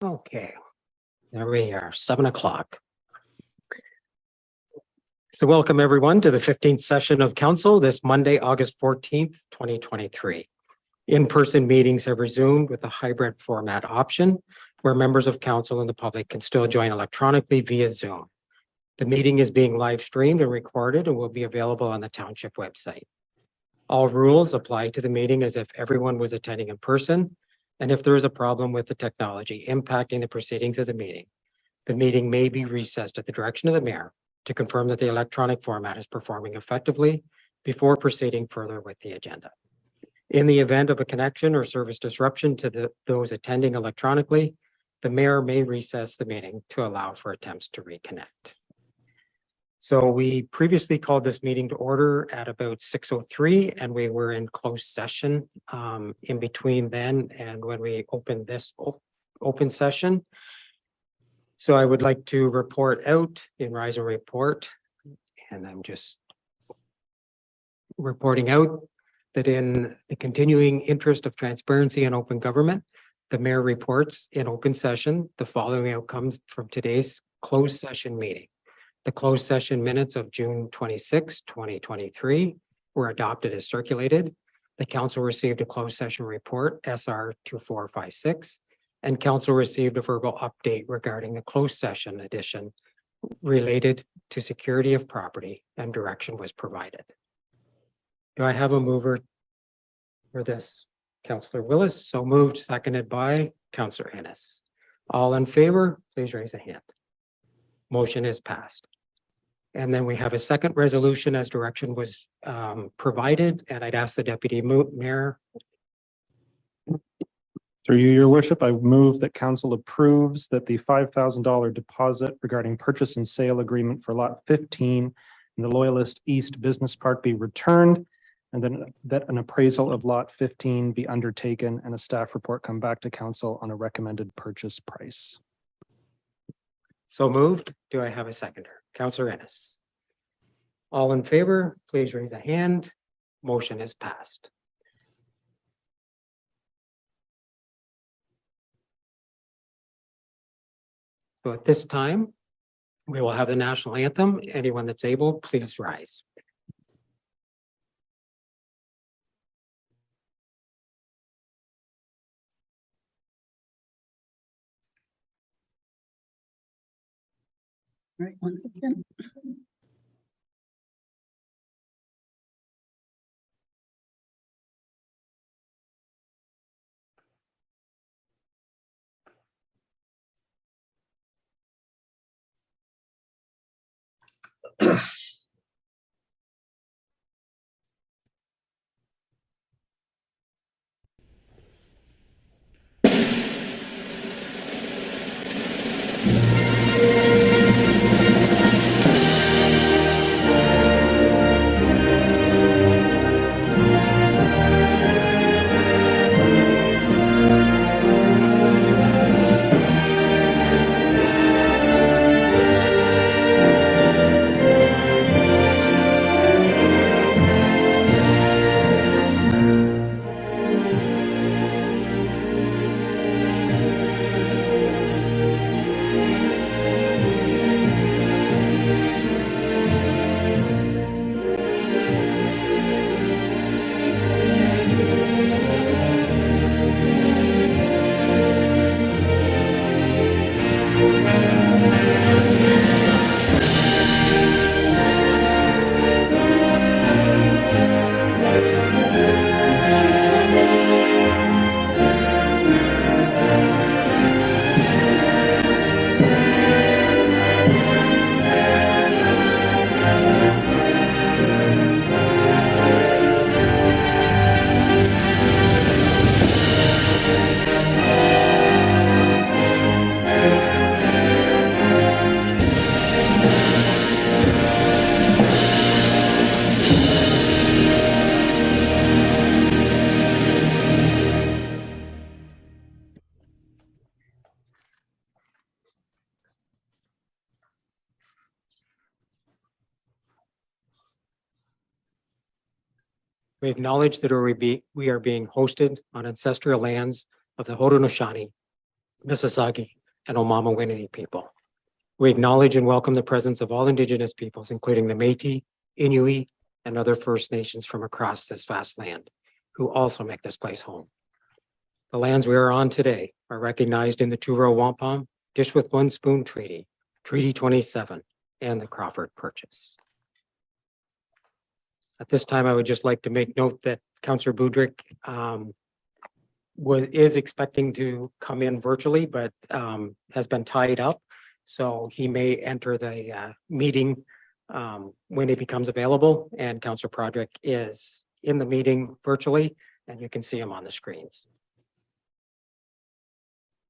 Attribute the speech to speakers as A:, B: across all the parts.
A: Okay, there we are, 7 o'clock. So welcome everyone to the 15th session of council this Monday, August 14th, 2023. In-person meetings have resumed with a hybrid format option where members of council and the public can still join electronically via Zoom. The meeting is being live streamed and recorded and will be available on the Township website. All rules apply to the meeting as if everyone was attending in person. And if there is a problem with the technology impacting the proceedings of the meeting may be recessed at the direction of the mayor to confirm that the electronic format is performing effectively before proceeding further with the agenda. In the event of a connection or service disruption to those attending electronically, the mayor may recess the meeting to allow for attempts to reconnect. So we previously called this meeting to order at about 6:03 and we were in closed session in between then and when we opened this open session. So I would like to report out in Rise and Report, and I'm just reporting out that in the continuing interest of transparency and open government, the mayor reports in open session the following outcomes from today's closed session meeting. The closed session minutes of June 26, 2023 were adopted as circulated. The council received a closed session report, SR 2456, and council received a verbal update regarding the closed session edition related to security of property, and direction was provided. Do I have a mover for this? Councillor Willis, so moved, seconded by Councillor Ennis. All in favor, please raise a hand. Motion is passed. And then we have a second resolution as direction was provided, and I'd ask the deputy mayor.
B: Through you, your worship, I move that council approves that the $5,000 deposit regarding purchase and sale agreement for lot 15 in the Loyalist East Business Park be returned, and then that an appraisal of lot 15 be undertaken and a staff report come back to council on a recommended purchase price.
A: So moved. Do I have a seconder? Councillor Ennis. All in favor, please raise a hand. Motion is passed. So at this time, we will have the national anthem. Anyone that's able, please rise.
C: All right, 1 second. We acknowledge that we are being hosted on ancestral lands of the Haudenosaunee,
A: Mississauga, and Omama Winini people. We acknowledge and welcome the presence of all Indigenous peoples, including the Métis, Inuit, and other First Nations from across this vast land, who also make this place home. The lands we are on today are recognized in the Two-Row Wampum, Dish with One Spoon Treaty, Treaty 27, and the Crawford Purchase. At this time, I would just like to make note that Councillor Budrick is expecting to come in virtually, but has been tied up. So he may enter the meeting when he becomes available, and Councillor Broderick is in the meeting virtually, and you can see him on the screens.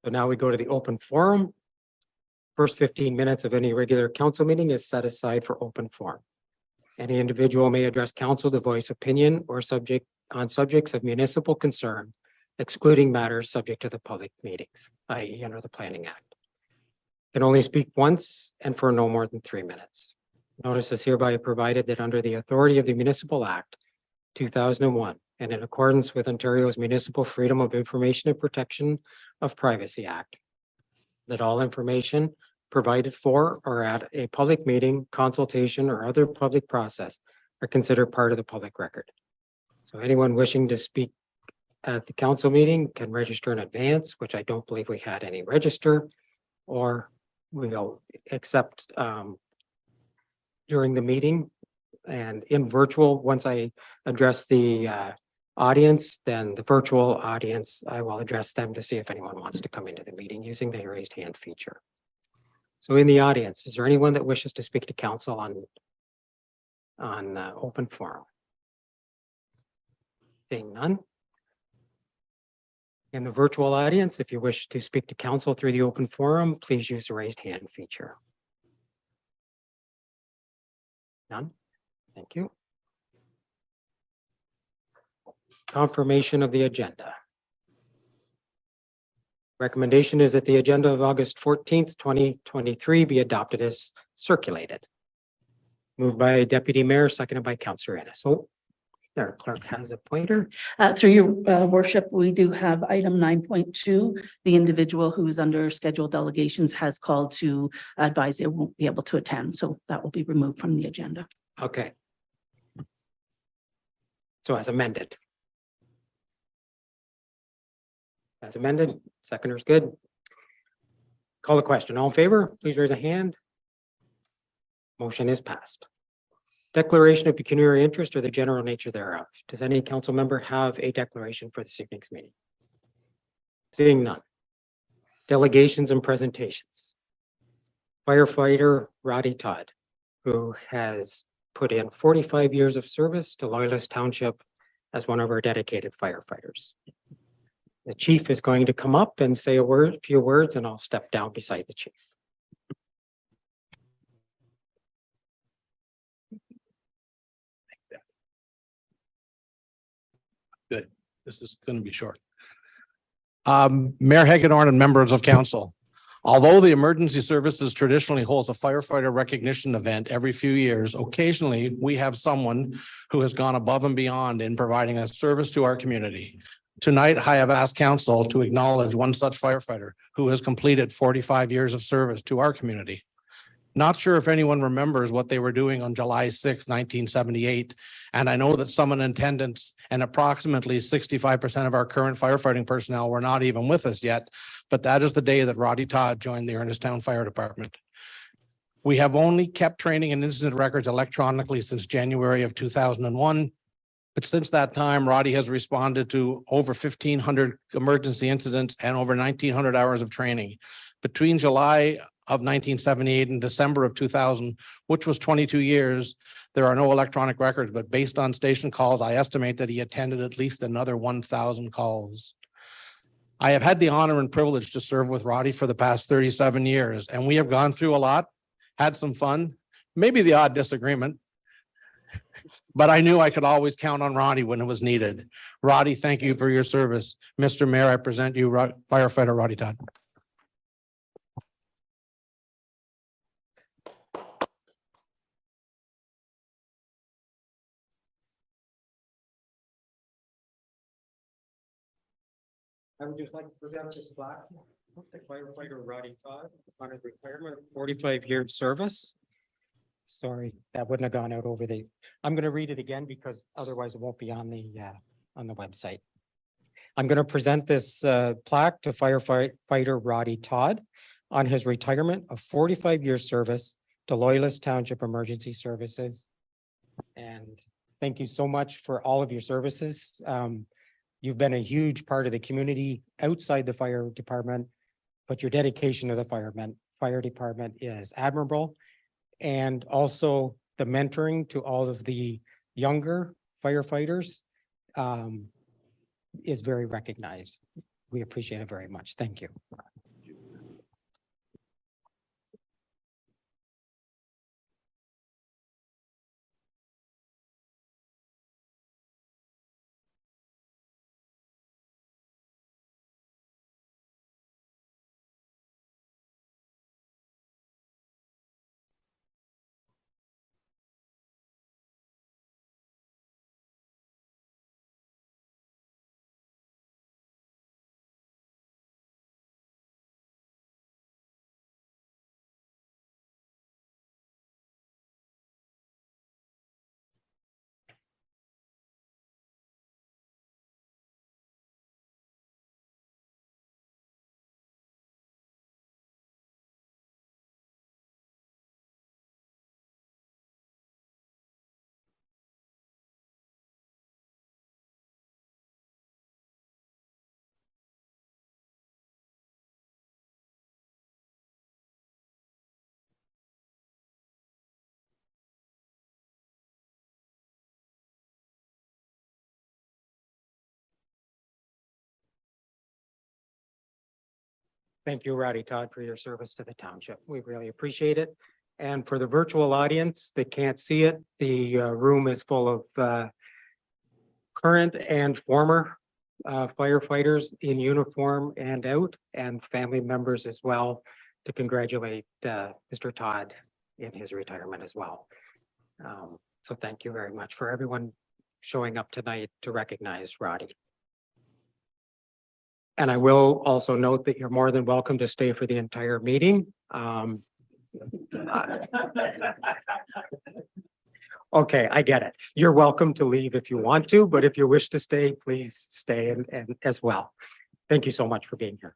A: So now we go to the open forum. First 15 minutes of any regular council meeting is set aside for open forum. Any individual may address council to voice opinion or subjects of municipal concern, excluding matters subject to the public meetings, i.e. under the Planning Act. Can only speak once and for no more than 3 minutes. Notice is hereby provided that under the authority of the Municipal Act 2001 and in accordance with Ontario's Municipal Freedom of Information and Protection of Privacy Act, that all information provided for or at a public meeting, consultation, or other public process are considered part of the public record. So anyone wishing to speak at the council meeting can register in advance, which I don't believe we had any register, or we'll accept during the meeting. And in virtual, once I address the audience, then the virtual audience, I will address them to see if anyone wants to come into the meeting using the raised hand feature. So in the audience, is there anyone that wishes to speak to council on open forum? Seeing none. In the virtual audience, if you wish to speak to council through the open forum, please use the raised hand feature. None. Thank you. Confirmation of the agenda. Recommendation is that the agenda of August 14th, 2023 be adopted as circulated. Moved by Deputy Mayor, seconded by Councillor Ennis. So there, clerk has a pointer.
C: Through your worship, we do have item 9.2. The individual who's under scheduled delegations has called to advise they won't be able to attend. So that will be removed from the agenda.
A: Okay. So as amended. As amended, seconder's good. Call the question. All in favor, please raise a hand. Motion is passed. Declaration of pecuniary interest or the general nature thereof. Does any council member have a declaration for this evening's meeting? Seeing none. Delegations and presentations. Firefighter Roddy Todd, who has put in 45 years of service to Loyalist Township as one of our dedicated firefighters. The chief is going to come up and say a few words, and I'll step down beside the chief.
D: Good. This is going to be short. Mayor Hagedorn and members of council. Although the emergency services traditionally holds a firefighter recognition event every few years, occasionally we have someone who has gone above and beyond in providing a service to our community. Tonight, I have asked council to acknowledge one such firefighter who has completed 45 years of service to our community. Not sure if anyone remembers what they were doing on July 6, 1978. And I know that some in attendance and approximately 65% of our current firefighting personnel were not even with us yet. But that is the day that Roddy Todd joined the Ernestown Fire Department. We have only kept training and incident records electronically since January of 2001. But since that time, Roddy has responded to over 1,500 emergency incidents and over 1,900 hours of training. Between July of 1978 and December of 2000, which was 22 years, there are no electronic records, but based on station calls, I estimate that he attended at least another 1,000 calls. I have had the honor and privilege to serve with Roddy for the past 37 years, and we have gone through a lot, had some fun, maybe the odd disagreement, but I knew I could always count on Roddy when it was needed. Roddy, thank you for your service. Mr. Mayor, I present you Firefighter Roddy Todd.
A: I would just like to present this plaque to firefighter Roddy Todd on his retirement of 45 years service. Sorry, that wouldn't have gone out over the, I'm going to read it again because otherwise it won't be on the website. I'm going to present this plaque to firefighter Roddy Todd on his retirement of 45 years service to Loyalist Township Emergency Services. And thank you so much for all of your services. You've been a huge part of the community outside the fire department, but your dedication to the fire department is admirable. And also the mentoring to all of the younger firefighters is very recognized. We appreciate it very much. Thank you. Thank you, Roddy Todd, for your service to the township. We really appreciate it. And for the virtual audience that can't see it, the room is full of current and former firefighters in uniform and out, and family members as well, to congratulate Mr. Todd in his retirement as well. So thank you very much for everyone showing up tonight to recognize Roddy. And I will also note that you're more than welcome to stay for the entire meeting. Okay, I get it. You're welcome to leave if you want to, but if you wish to stay, please stay and as well. Thank you so much for being here.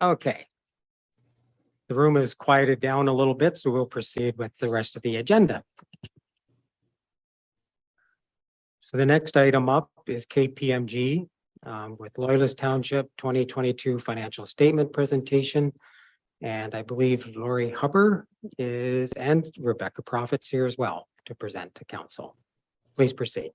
A: Okay. The room is quieted down a little bit, so we'll proceed with the rest of the agenda. So the next item up is KPMG with Loyalist Township 2022 financial statement presentation. And I believe Lori Hubbard is, and Rebecca Profits here as well to present to council. Please proceed.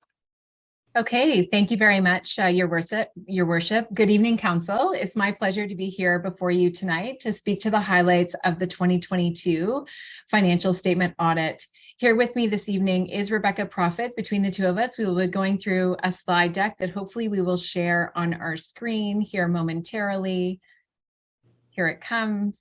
E: Okay, thank you very much, Your Worship. Good evening, Council. It's my pleasure to be here before you tonight to speak to the highlights of the 2022 financial statement audit. Here with me this evening is Rebecca Profit. Between the two of us, we will be going through a slide deck that hopefully we will share on our screen here momentarily. Here it comes,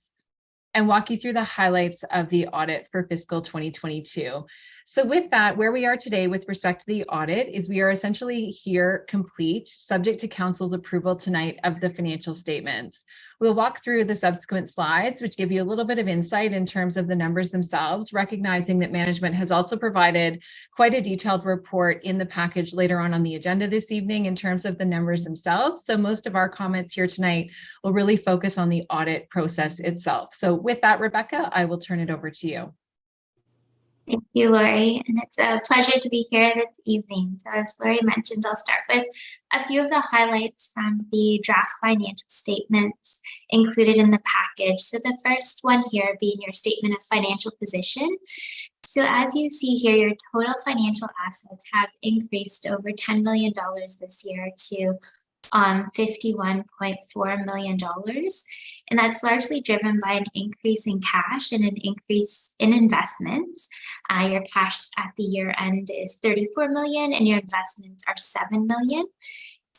E: and walk you through the highlights of the audit for fiscal 2022. So with that, where we are today with respect to the audit is we are essentially here complete, subject to council's approval tonight of the financial statements. We'll walk through the subsequent slides, which give you a little bit of insight in terms of the numbers themselves, recognizing that management has also provided quite a detailed report in the package later on the agenda this evening in terms of the numbers themselves. So most of our comments here tonight will really focus on the audit process itself. So with that, Rebecca, I will turn it over to you.
F: Thank you, Lori, and it's a pleasure to be here this evening. So as Lori mentioned, I'll start with a few of the highlights from the draft financial statements included in the package. So the first one here being your statement of financial position. So as you see here, your total financial assets have increased over $10 million this year to $51.4 million. And that's largely driven by an increase in cash and an increase in investments. Your cash at the year end is $34 million and your investments are $7 million.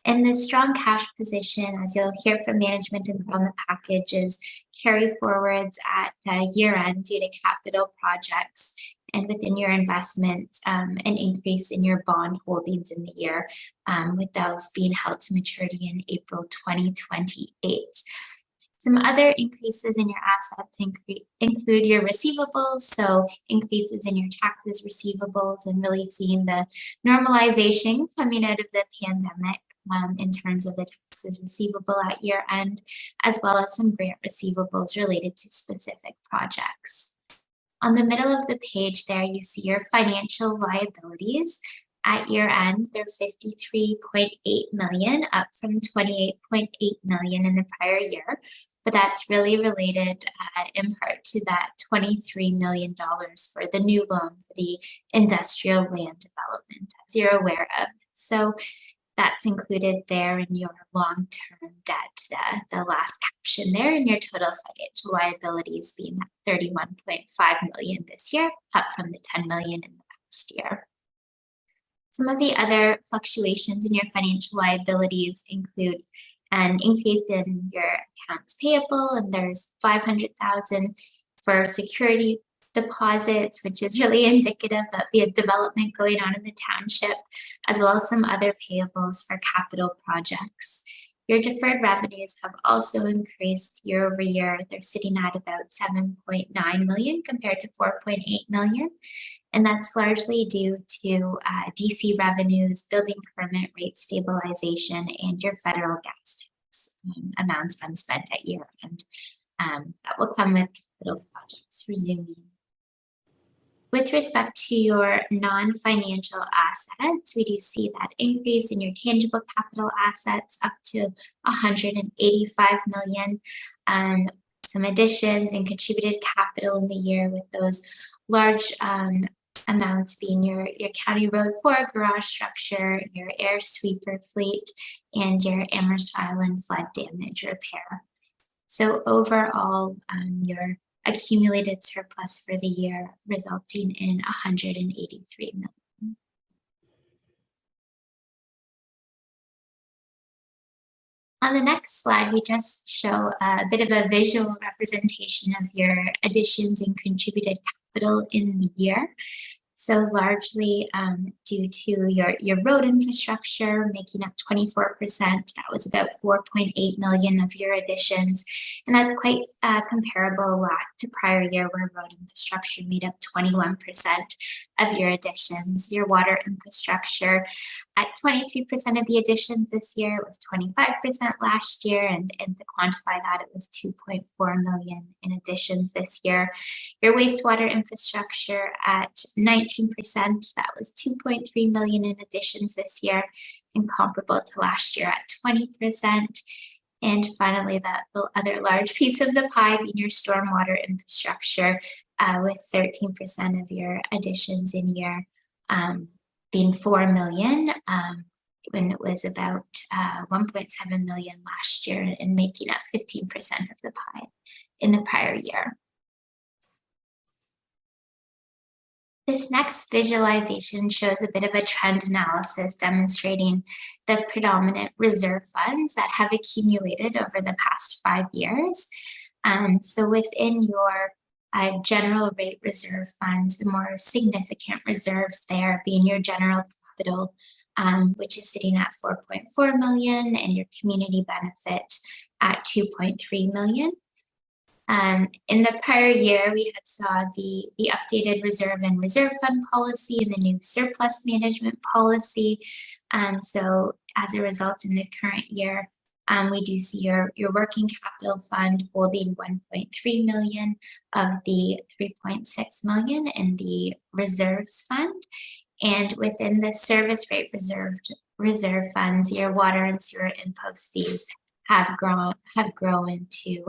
F: And this strong cash position, as you'll hear from management and from the package, is carry forwards at year end due to capital projects, and within your investments, an increase in your bond holdings in the year, with those being held to maturity in April 2028. Some other increases in your assets include your receivables, so increases in your taxes receivables, and really seeing the normalization coming out of the pandemic in terms of the taxes receivable at year end, as well as some grant receivables related to specific projects. On the middle of the page there, you see your financial liabilities. At year end, they're $53.8 million, up from $28.8 million in the prior year. But that's really related in part to that $23 million for the new loan for the industrial land development, as you're aware of. So that's included there in your long-term debt, the last caption there, and your total financial liabilities being at $31.5 million this year, up from the $10 million in the past year. Some of the other fluctuations in your financial liabilities include an increase in your accounts payable, and there's $500,000 for security deposits, which is really indicative of the development going on in the township, as well as some other payables for capital projects. Your deferred revenues have also increased year over year. They're sitting at about $7.9 million compared to $4.8 million. And that's largely due to DC revenues, building permit rate stabilization, and your federal gas tax amounts unspent at year end. That will come with capital projects resuming. With respect to your non-financial assets, we do see that increase in your tangible capital assets up to $185 million. Some additions and contributed capital in the year, with those large amounts being your County Road 4 garage structure, your air sweeper fleet, and your Amherst Island flood damage repair. So overall, your accumulated surplus for the year resulting in $183 million. On the next slide, we just show a bit of a visual representation of your additions and contributed capital in the year. So largely due to your road infrastructure making up 24%, that was about $4.8 million of your additions. And that's quite comparable to prior year, where road infrastructure made up 21% of your additions. Your water infrastructure at 23% of the additions this year. It was 25% last year. And to quantify that, it was $2.4 million in additions this year. Your wastewater infrastructure at 19%, that was $2.3 million in additions this year, and comparable to last year at 20%. And finally, the other large piece of the pie being your stormwater infrastructure, with 13% of your additions in year being $4 million, when it was about $1.7 million last year, and making up 15% of the pie in the prior year. This next visualization shows a bit of a trend analysis demonstrating the predominant reserve funds that have accumulated over the past 5 years. So within your general rate reserve funds, the more significant reserves there being your general capital, which is sitting at $4.4 million, and your community benefit at $2.3 million. In the prior year, we had saw the updated reserve and reserve fund policy and the new surplus management policy. So as a result, in the current year, We do see your working capital fund holding 1.3 million of the 3.6 million in the reserves fund. And within the service rate reserve funds, your water and sewer impost fees have grown to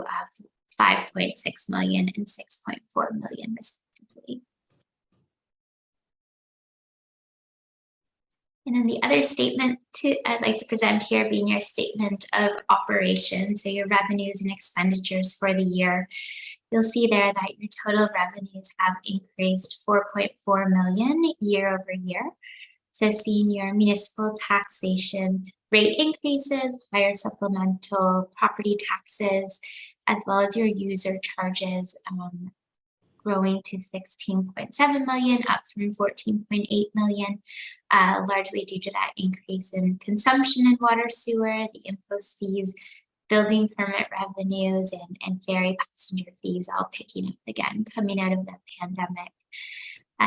F: 5.6 million and 6.4 million respectively. And then the other statement I'd like to present here being your statement of operations, so your revenues and expenditures for the year. You'll see there that your total revenues have increased 4.4 million year over year. So seeing your municipal taxation rate increases, higher supplemental property taxes, as well as your user charges growing to 16.7 million, up from 14.8 million, largely due to that increase in consumption in water, sewer, the impost fees, building permit revenues, and ferry passenger fees all picking up again, coming out of the pandemic.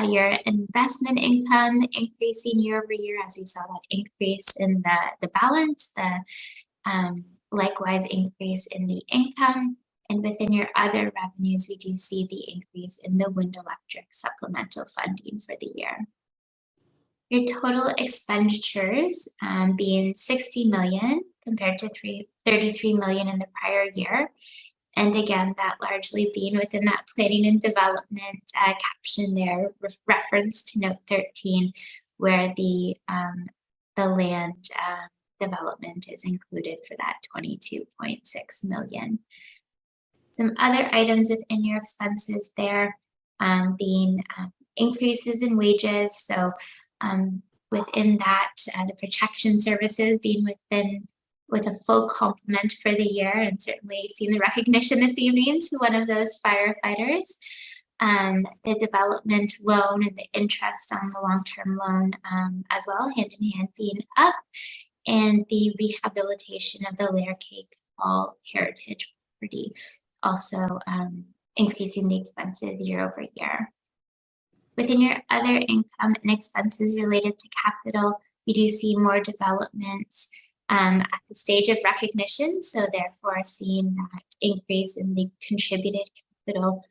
F: Your investment income increasing year over year as we saw that increase in the balance, likewise increase in the income. And within your other revenues, we do see the increase in the wind electric supplemental funding for the year. Your total expenditures being 60 million compared to 33 million in the prior year. And again, that largely being within that planning and development caption there, reference to note 13, where the land development is included for that 22.6 million. Some other items within your expenses there being increases in wages. So within that, the protection services being with a full complement for the year, and certainly seeing the recognition this evening to one of those firefighters. The development loan and the interest on the long-term loan as well, hand in hand being up, and the rehabilitation of the Layer Cake Hall heritage property also increasing the expenses year over year. Within your other income and expenses related to capital, we do see more developments at the stage of recognition. So therefore seeing that increase in the contributed capital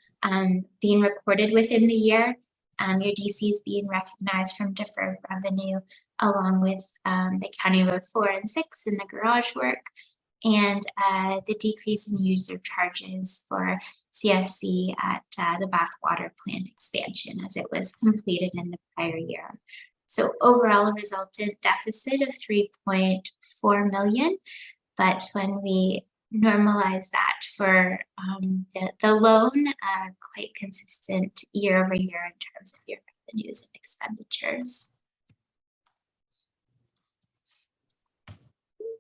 F: being recorded within the year, your DCs being recognized from deferred revenue, along with the County Road 4 and 6 and the garage work, and the decrease in user charges for CSC at the Bathwater plant expansion as it was completed in the prior year. So overall, a resultant deficit of 3.4 million, but when we normalize that for the loan, quite consistent year over year in terms of your revenues and expenditures.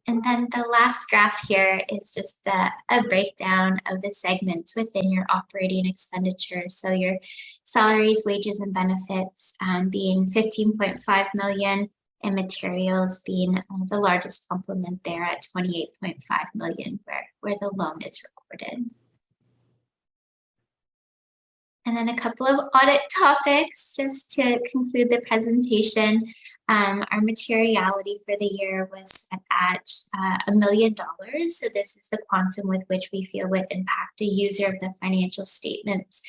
F: And then the last graph here is just a breakdown of the segments within your operating expenditures. So your salaries, wages, and benefits being 15.5 million, and materials being the largest complement there at 28.5 million, where the loan is recorded. And then a couple of audit topics just to conclude the presentation. Our materiality for the year was set at $1 million. So this is the quantum with which we feel would impact a user of the financial statements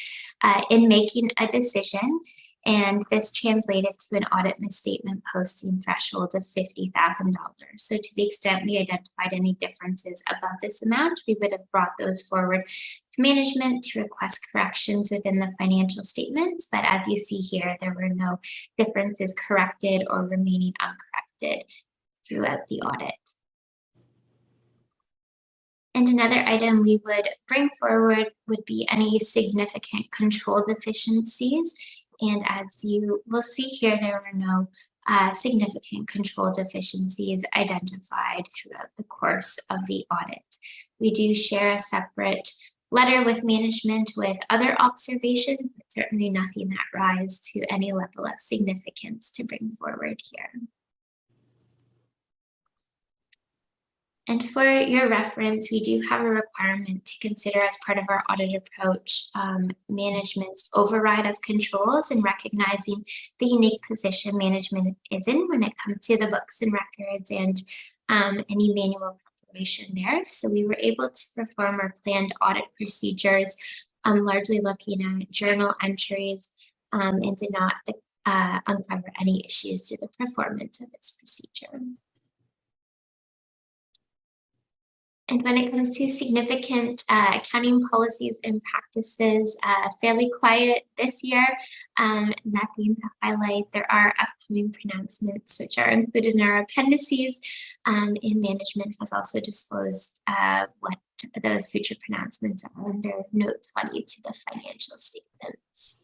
F: in making a decision. And this translated to an audit misstatement posting threshold of $50,000. So to the extent we identified any differences above this amount, we would have brought those forward to management to request corrections within the financial statements. But as you see here, there were no differences corrected or remaining uncorrected throughout the audit. And another item we would bring forward would be any significant control deficiencies. And as you will see here, there were no significant control deficiencies identified throughout the course of the audit. We do share a separate letter with management with other observations, but certainly nothing that rise to any level of significance to bring forward here. And for your reference, we do have a requirement to consider as part of our audit approach, management's override of controls and recognizing the unique position management is in when it comes to the books and records and any manual information there. So we were able to perform our planned audit procedures, largely looking at journal entries, and did not uncover any issues to the performance of this procedure. And when it comes to significant accounting policies and practices, fairly quiet this year, nothing to highlight. There are upcoming pronouncements which are included in our appendices, and management has also disclosed what those future pronouncements are under note 20 to the financial statements.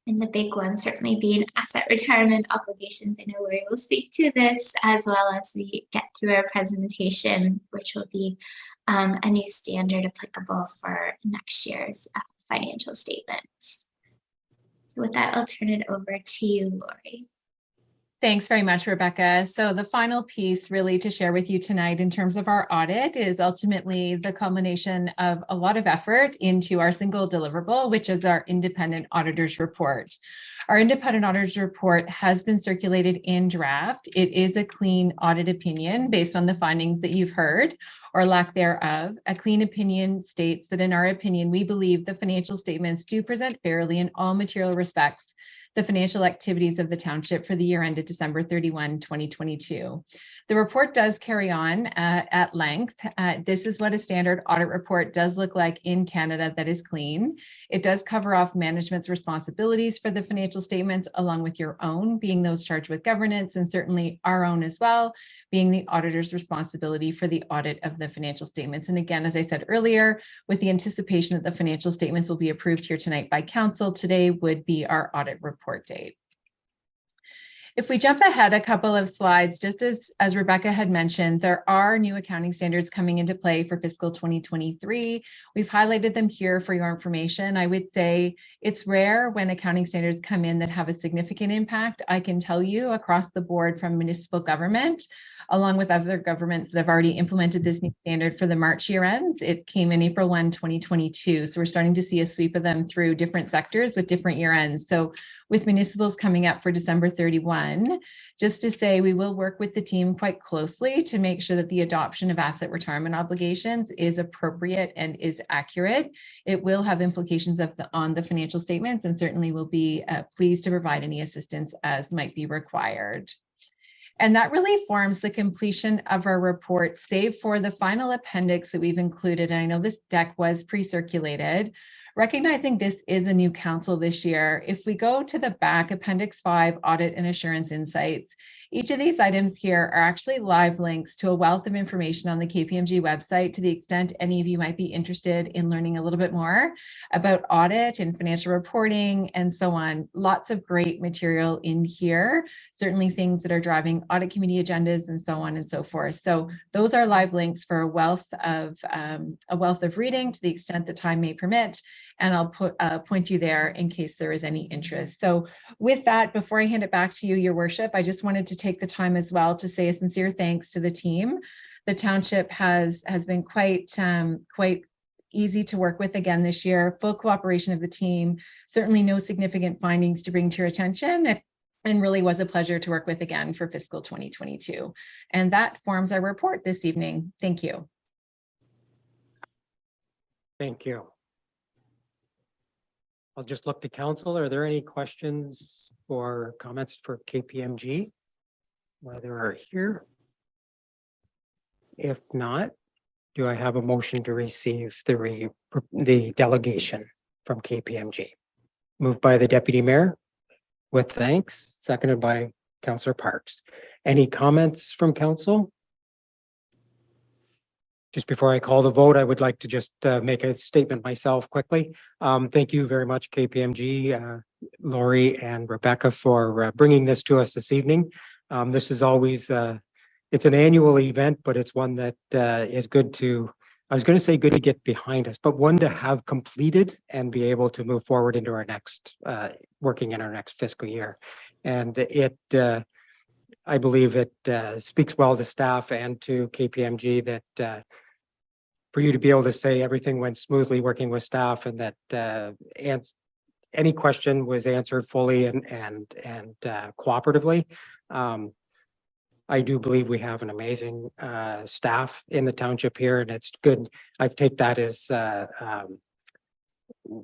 F: And the big one certainly being asset retirement obligations. I know Lori will speak to this as well as we get through our presentation, which will be a new standard applicable for next year's financial statements. So with that, I'll turn it over to you, Lori.
E: Thanks very much, Rebecca. So the final piece really to share with you tonight in terms of our audit is ultimately the culmination of a lot of effort into our single deliverable, which is our independent auditor's report. Our independent auditor's report has been circulated in draft. It is a clean audit opinion based on the findings that you've heard or lack thereof. A clean opinion states that in our opinion, we believe the financial statements do present fairly in all material respects the financial activities of the township for the year ended December 31, 2022. The report does carry on at length. This is what a standard audit report does look like in Canada that is clean. It does cover off management's responsibilities for the financial statements along with your own, being those charged with governance, and certainly our own as well, being the auditor's responsibility for the audit of the financial statements. And again, as I said earlier, with the anticipation that the financial statements will be approved here tonight by council, today would be our audit report date. If we jump ahead a couple of slides, just as Rebecca had mentioned, there are new accounting standards coming into play for fiscal 2023. We've highlighted them here for your information. I would say it's rare when accounting standards come in that have a significant impact. I can tell you across the board from municipal government, along with other governments that have already implemented this new standard for the March year ends. It came in April 1, 2022. So we're starting to see a sweep of them through different sectors with different year ends. So with municipals coming up for December 31, just to say we will work with the team quite closely to make sure that the adoption of asset retirement obligations is appropriate and is accurate. It will have implications on the financial statements, and certainly will be pleased to provide any assistance as might be required. And that really forms the completion of our report, save for the final appendix that we've included. And I know this deck was pre-circulated. Recognizing this is a new council this year, if we go to the back, Appendix 5, Audit and Assurance Insights, each of these items here are actually live links to a wealth of information on the KPMG website to the extent any of you might be interested in learning a little bit more about audit and financial reporting and so on. Lots of great material in here, certainly things that are driving audit committee agendas and so on and so forth. So those are live links for a wealth of reading to the extent that time may permit. And I'll point you there in case there is any interest. So with that, before I hand it back to you, Your Worship, I just wanted to take the time as well to say a sincere thanks to the team. The township has been quite easy to work with again this year. Full cooperation of the team, certainly no significant findings to bring to your attention, and really was a pleasure to work with again for fiscal 2022. And that forms our report this evening. Thank you.
A: Thank you. I'll just look to council. Are there any questions or comments for KPMG while they're here? If not, do I have a motion to receive the delegation from KPMG? Moved by the Deputy Mayor with thanks, seconded by Councillor Parks. Any comments from council? Just before I call the vote, I would like to just make a statement myself quickly. Thank you very much, KPMG, Lori and Rebecca, for bringing this to us this evening. This is always, it's an annual event, but it's one that is good to, I was going to say good to get behind us, but one to have completed and be able to move forward into our next, working in our next fiscal year. And it, I believe it speaks well to staff and to KPMG that for you to be able to say everything went smoothly working with staff and that any question was answered fully and cooperatively. I do believe we have an amazing staff in the township here, and it's good. I take that as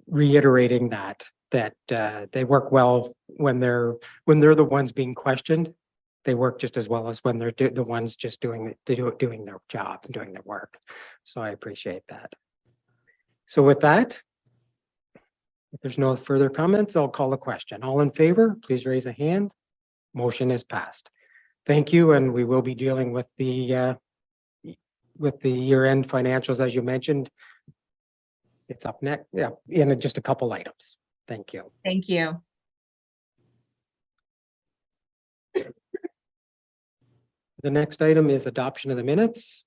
A: reiterating that they work well when they're the ones being questioned. They work just as well as when they're the ones just doing their job and doing their work. So I appreciate that. So with that, if there's no further comments, I'll call a question. All in favor, please raise a hand. Motion is passed. Thank you, and we will be dealing with the year-end financials, as you mentioned. It's up next, yeah, in just a couple items. Thank you.
E: Thank you.
A: The next item is adoption of the minutes.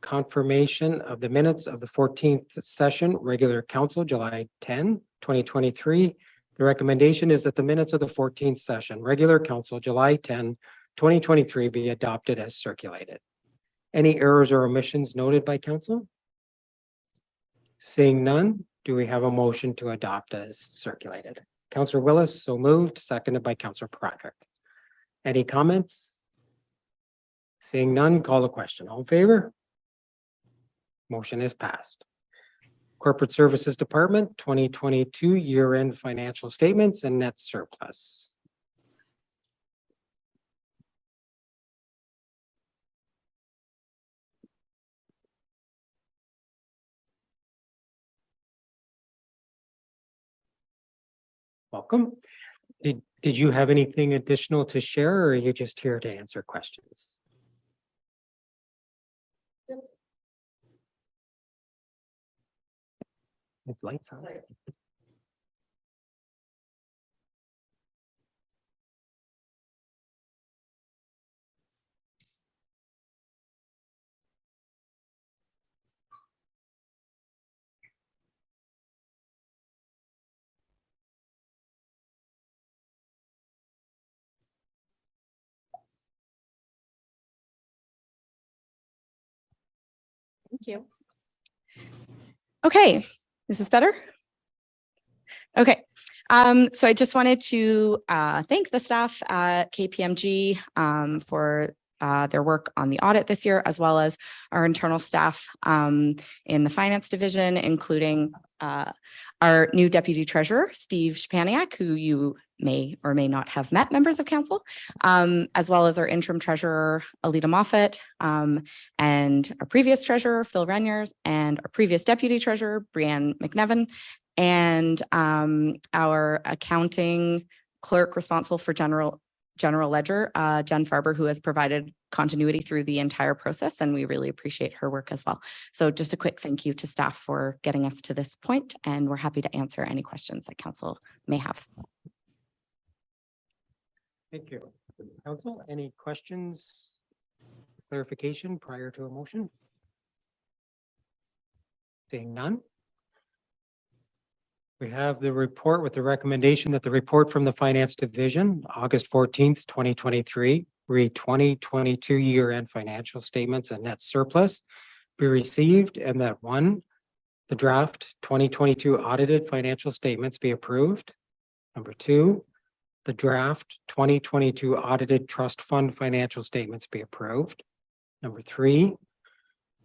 A: Confirmation of the minutes of the 14th session, regular council, July 10, 2023. The recommendation is that the minutes of the 14th session, regular council, July 10, 2023 be adopted as circulated. Any errors or omissions noted by council? Seeing none, do we have a motion to adopt as circulated? Councillor Willis, so moved, seconded by Councillor Patrick. Any comments? Seeing none, call the question. All in favor? Motion is passed. Corporate Services Department, 2022 year-end financial statements and net surplus. Welcome. Did you have anything additional to share, or are you just here to answer questions? With lights on.
G: Thank you. Okay, is this better? Okay, so I just wanted to thank the staff at KPMG for their work on the audit this year, as well as our internal staff in the finance division, including our new deputy treasurer, Steve Shapaniak, who you may or may not have met, members of council, as well as our interim treasurer, Alita Moffat, and our previous treasurer, Phil Reniers, and our previous deputy treasurer, Brianne McNevin, and our accounting clerk responsible for general ledger, Jen Farber, who has provided continuity through the entire process, and we really appreciate her work as well. So just a quick thank you to staff for getting us to this point, and we're happy to answer any questions that council may have.
A: Thank you. Council, any questions, clarification prior to a motion? Seeing none. We have the report with the recommendation that the report from the Finance Division, August 14th, 2023, read 2022 year-end financial statements and net surplus be received, and that 1, the draft 2022 audited financial statements be approved. Number 2, the draft 2022 audited trust fund financial statements be approved. Number 3,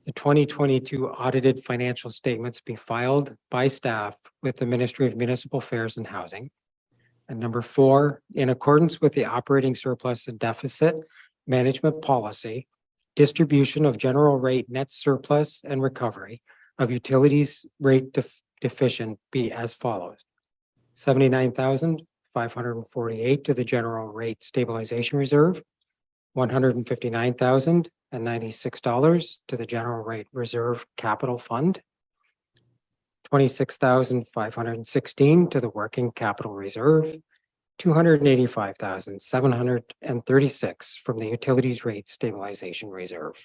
A: the 2022 audited financial statements be filed by staff with the Ministry of Municipal Affairs and Housing. And number 4, in accordance with the operating surplus and deficit management policy, distribution of general rate net surplus and recovery of utilities rate deficient be as follows: $79,548 to the general rate stabilization reserve, $159,096 to the general rate reserve capital fund, $26,516 to the working capital reserve, $285,736 from the utilities rate stabilization reserve.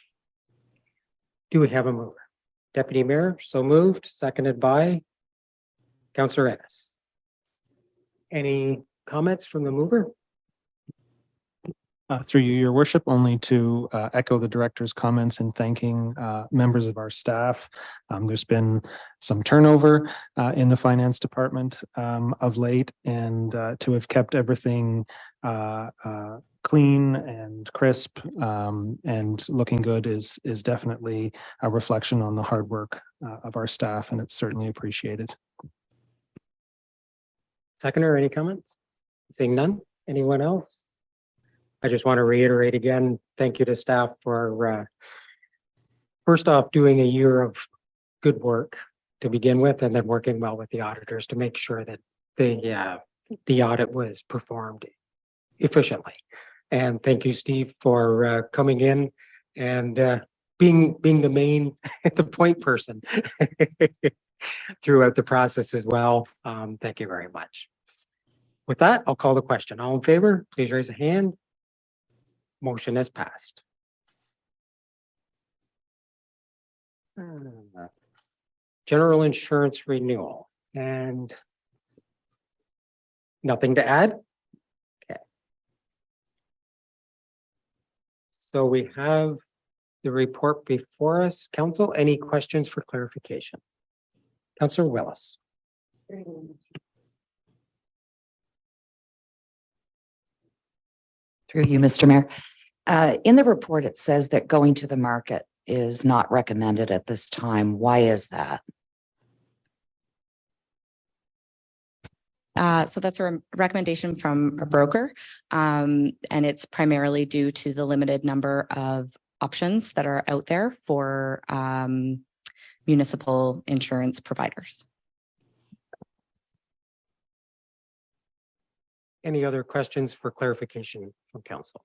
A: Do we have a mover? Deputy Mayor, so moved, seconded by Councillor Ennis. Any comments from the mover?
B: Through you, your worship, only to echo the director's comments and thanking members of our staff. There's been some turnover in the finance department of late, and to have kept everything clean and crisp and looking good is definitely a reflection on the hard work of our staff, and it's certainly appreciated.
A: Seconder, any comments? Seeing none. Anyone else? I just want to reiterate again, thank you to staff for first off, doing a year of good work to begin with, and then working well with the auditors to make sure that the audit was performed efficiently. And thank you, Steve, for coming in and being the the point person throughout the process as well. Thank you very much. With that, I'll call the question. All in favor, please raise a hand. Motion has passed. General insurance renewal, and nothing to add. Okay. So we have the report before us. Council, any questions for clarification? Councillor Willis.
H: Through you, Mr. Mayor. In the report, it says that going to the market is not recommended at this time. Why is that?
G: So that's a recommendation from a broker, and it's primarily due to the limited number of options that are out there for municipal insurance providers.
A: Any other questions for clarification from council?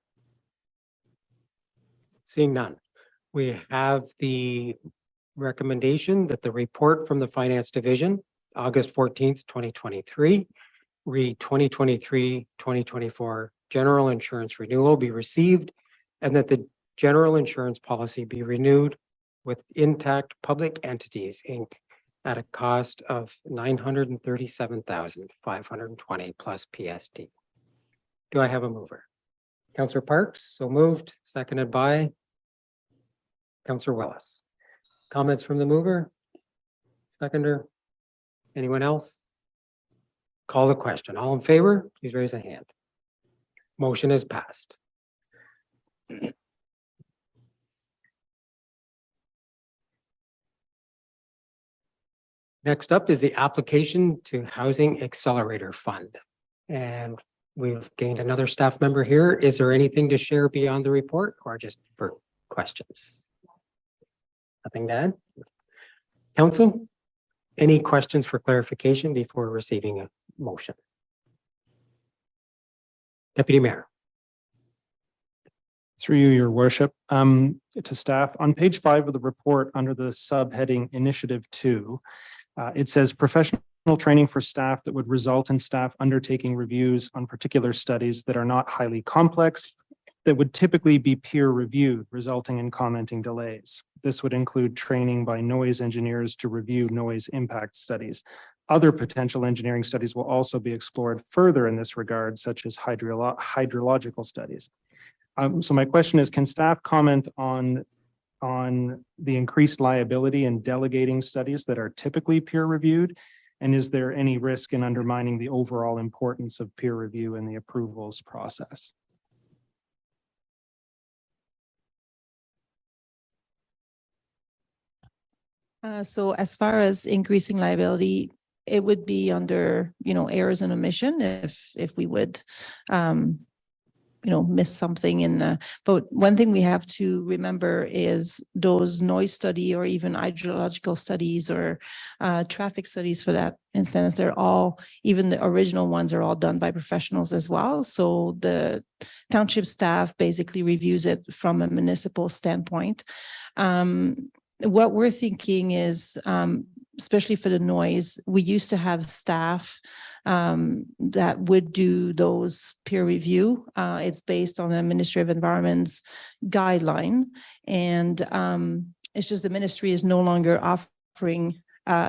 A: Seeing none, we have the recommendation that the report from the Finance Division, August 14th, 2023, read 2023-2024 general insurance renewal be received, and that the general insurance policy be renewed with Intact Public Entities, Inc. at a cost of $937,520 plus PST. Do I have a mover? Councillor Parks, so moved, seconded by Councillor Willis. Comments from the mover? Seconder? Anyone else? Call the question. All in favor, please raise a hand. Motion is passed. Next up is the application to Housing Accelerator Fund. And we've gained another staff member here. Is there anything to share beyond the report or just for questions? Nothing to add? Council, any questions for clarification before receiving a motion? Deputy Mayor.
B: Through you, your worship, to staff on page 5 of the report under the subheading Initiative 2, it says professional training for staff that would result in staff undertaking reviews on particular studies that are not highly complex, that would typically be peer reviewed, resulting in commenting delays. This would include training by noise engineers to review noise impact studies. Other potential engineering studies will also be explored further in this regard, such as hydrological studies. So my question is, can staff comment on the increased liability in delegating studies that are typically peer reviewed? And is there any risk in undermining the overall importance of peer review in the approvals process?
I: So as far as increasing liability, it would be under, errors and omission if we would, miss something in the, but one thing we have to remember is those noise study or even hydrological studies or traffic studies for that instance, they're all, even the original ones are all done by professionals as well. So the township staff basically reviews it from a municipal standpoint. What we're thinking is, especially for the noise, we used to have staff that would do those peer review. It's based on the Ministry of Environment's guideline. And it's just the ministry is no longer offering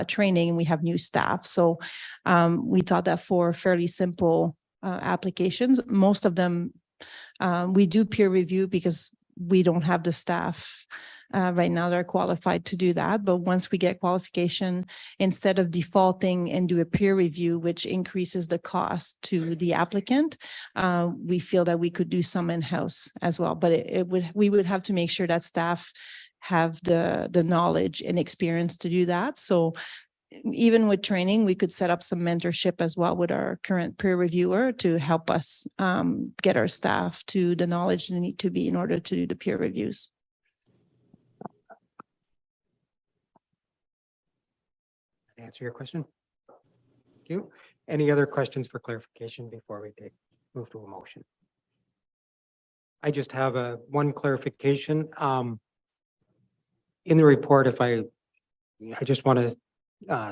I: training. We have new staff. So we thought that for fairly simple applications, most of them we do peer review because we don't have the staff right now they're qualified to do that. But once we get qualification, instead of defaulting and do a peer review, which increases the cost to the applicant, we feel that we could do some in-house as well. But we would have to make sure that staff have the knowledge and experience to do that. So even with training, we could set up some mentorship as well with our current peer reviewer to help us get our staff to the knowledge they need to be in order to do the peer reviews.
A: Answer your question. Thank you. Any other questions for clarification before we move to a motion? I just have one clarification. In the report, I just want to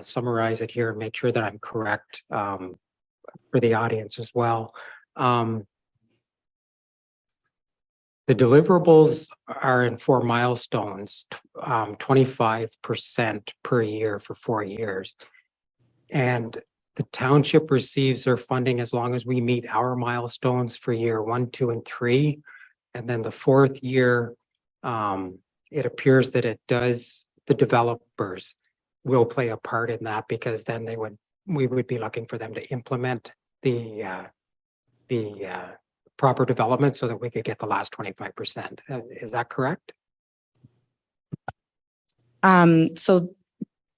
A: summarize it here and make sure that I'm correct for the audience as well. The deliverables are in 4 milestones, 25% per year for 4 years. And the township receives their funding as long as we meet our milestones for year 1, 2, and 3. And then the 4th year, it appears that the developers will play a part in that, because then we would be looking for them to implement the proper development so that we could get the last 25%. Is that correct?
G: So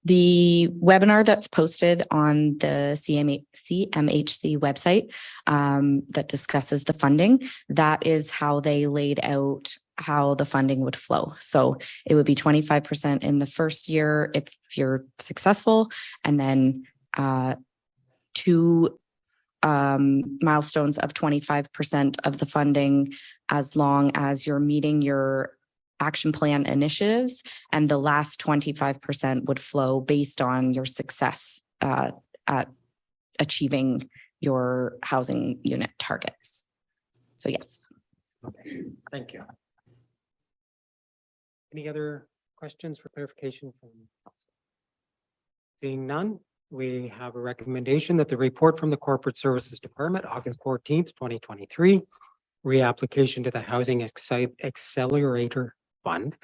G: the webinar that's posted on the CMHC website that discusses the funding, that is how they laid out how the funding would flow. So it would be 25% in the first year if you're successful, and then 2 milestones of 25% of the funding as long as you're meeting your action plan initiatives, and the last 25% would flow based on your success at achieving your housing unit targets. So yes.
A: Okay, thank you. Any other questions for clarification from council? Seeing none, we have a recommendation that the report from the Corporate Services Department, August 14th, 2023, reapplication to the Housing Accelerator Fund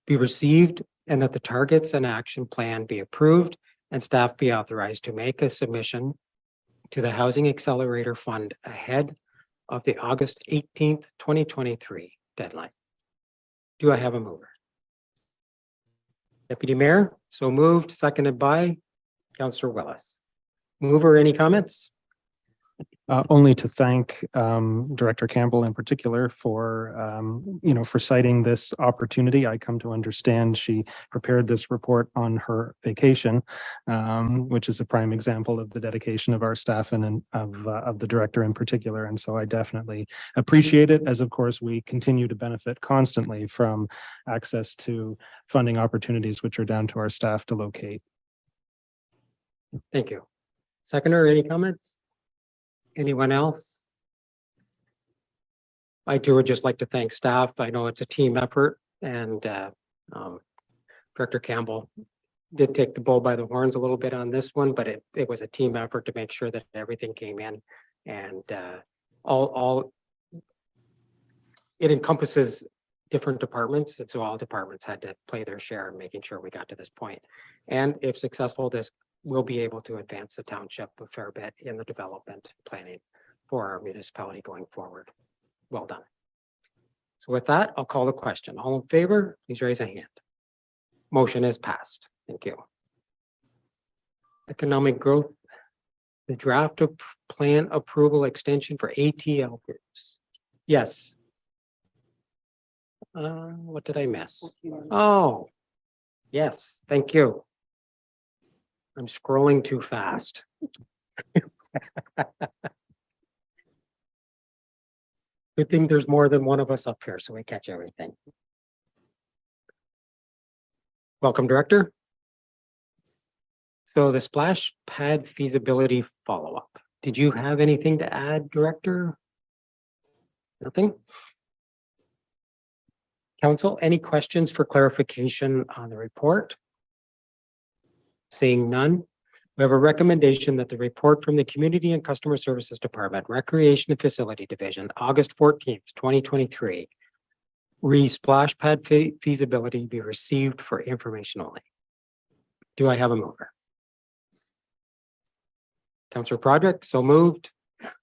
A: be received, and that the targets and action plan be approved, and staff be authorized to make a submission to the Housing Accelerator Fund ahead of the August 18th, 2023 deadline. Do I have a mover? Deputy Mayor, so moved, seconded by Councillor Willis. Mover, any comments?
B: Only to thank Director Campbell in particular for for citing this opportunity. I come to understand she prepared this report on her vacation, which is a prime example of the dedication of our staff and of the director in particular. And so I definitely appreciate it, as of course we continue to benefit constantly from access to funding opportunities, which are down to our staff to locate.
A: Thank you. Seconder, any comments? Anyone else? I too would just like to thank staff. I know it's a team effort, and Director Campbell did take the bull by the horns a little bit on this one, but it was a team effort to make sure that everything came in, and it encompasses different departments, and so all departments had to play their share in making sure we got to this point. And if successful, this will be able to advance the township a fair bit in the development planning for our municipality going forward. Well done. So with that, I'll call the question. All in favor, please raise a hand. Motion is passed. Thank you. Economic growth, the draft of plan approval extension for ATL groups. Yes. What did I miss? Oh, yes, thank you. I'm scrolling too fast. Good thing there's more than one of us up here, so we catch everything. Welcome, Director. So the splash pad feasibility follow-up. Did you have anything to add, Director? Nothing? Council, any questions for clarification on the report? Seeing none, we have a recommendation that the report from the Community and Customer Services Department, Recreation and Facility Division, August 14th, 2023, Splash pad feasibility be received for information only. Do I have a mover? Councillor Project, so moved,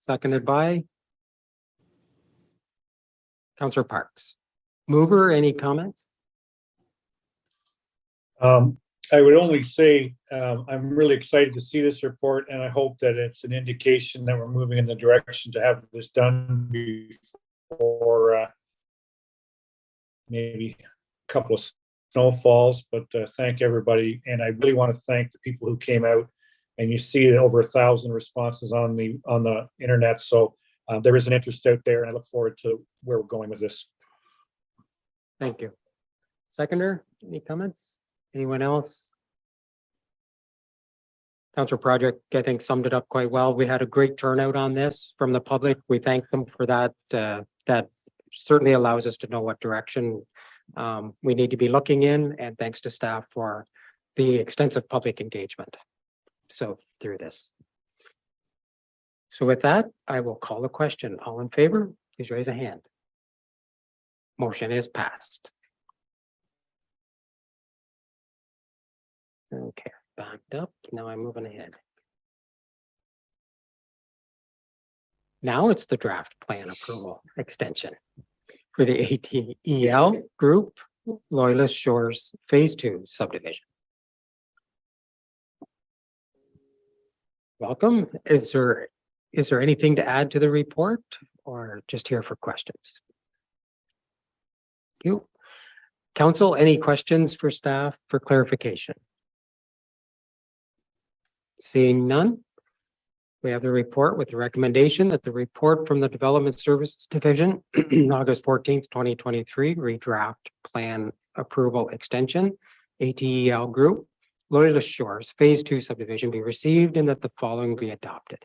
A: seconded by Councillor Parks. Mover, any comments?
J: I would only say, I'm really excited to see this report, and I hope that it's an indication that we're moving in the direction to have this done before maybe a couple of snowfalls, but thank everybody. And I really want to thank the people who came out, and you see over 1,000 responses on the internet. So there is an interest out there, and I look forward to where we're going with this.
A: Thank you. Seconder, any comments? Anyone else? Councillor Project, I think, summed it up quite well. We had a great turnout on this from the public. We thank them for that. That certainly allows us to know what direction we need to be looking in, and thanks to staff for the extensive public engagement. So through this. So with that, I will call the question. All in favor, please raise a hand. Motion is passed. Okay, backed up. Now I'm moving ahead. Now it's the draft plan approval extension for the ATEL group, Loyalist Shores Phase 2 subdivision. Welcome. Is there anything to add to the report, or just here for questions? Thank you. Council, any questions for staff for clarification? Seeing none, we have the report with the recommendation that the report from the Development Services Division, August 14th, 2023, redraft plan approval extension, ATEL Group, Loyalist Shores Phase 2 subdivision be received, and that the following be adopted.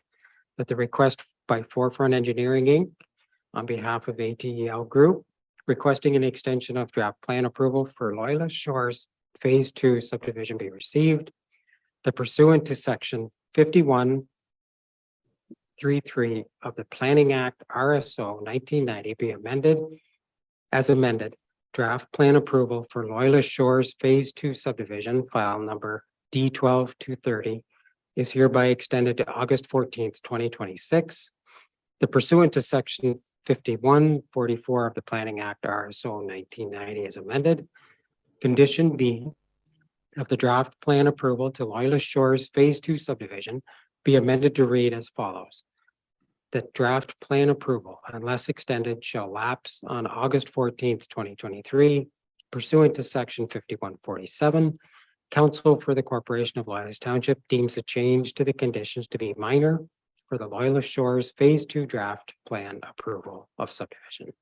A: That the request by Forefront Engineering Inc. on behalf of ATEL Group requesting an extension of draft plan approval for Loyalist Shores Phase 2 subdivision be received. The pursuant to section 51.33 of the Planning Act RSO 1990 be amended as amended. Draft plan approval for Loyalist Shores Phase 2 subdivision, file number D12230, is hereby extended to August 14th, 2026. The pursuant to section 51.44 of the Planning Act RSO 1990 is amended. Condition B of the draft plan approval to Loyalist Shores Phase 2 subdivision be amended to read as follows. The draft plan approval, unless extended, shall lapse on August 14th, 2023, pursuant to section 5147. Council for the Corporation of Loyalist Township deems the change to the conditions to be minor for the Loyalist Shores Phase 2 draft plan approval of subdivision.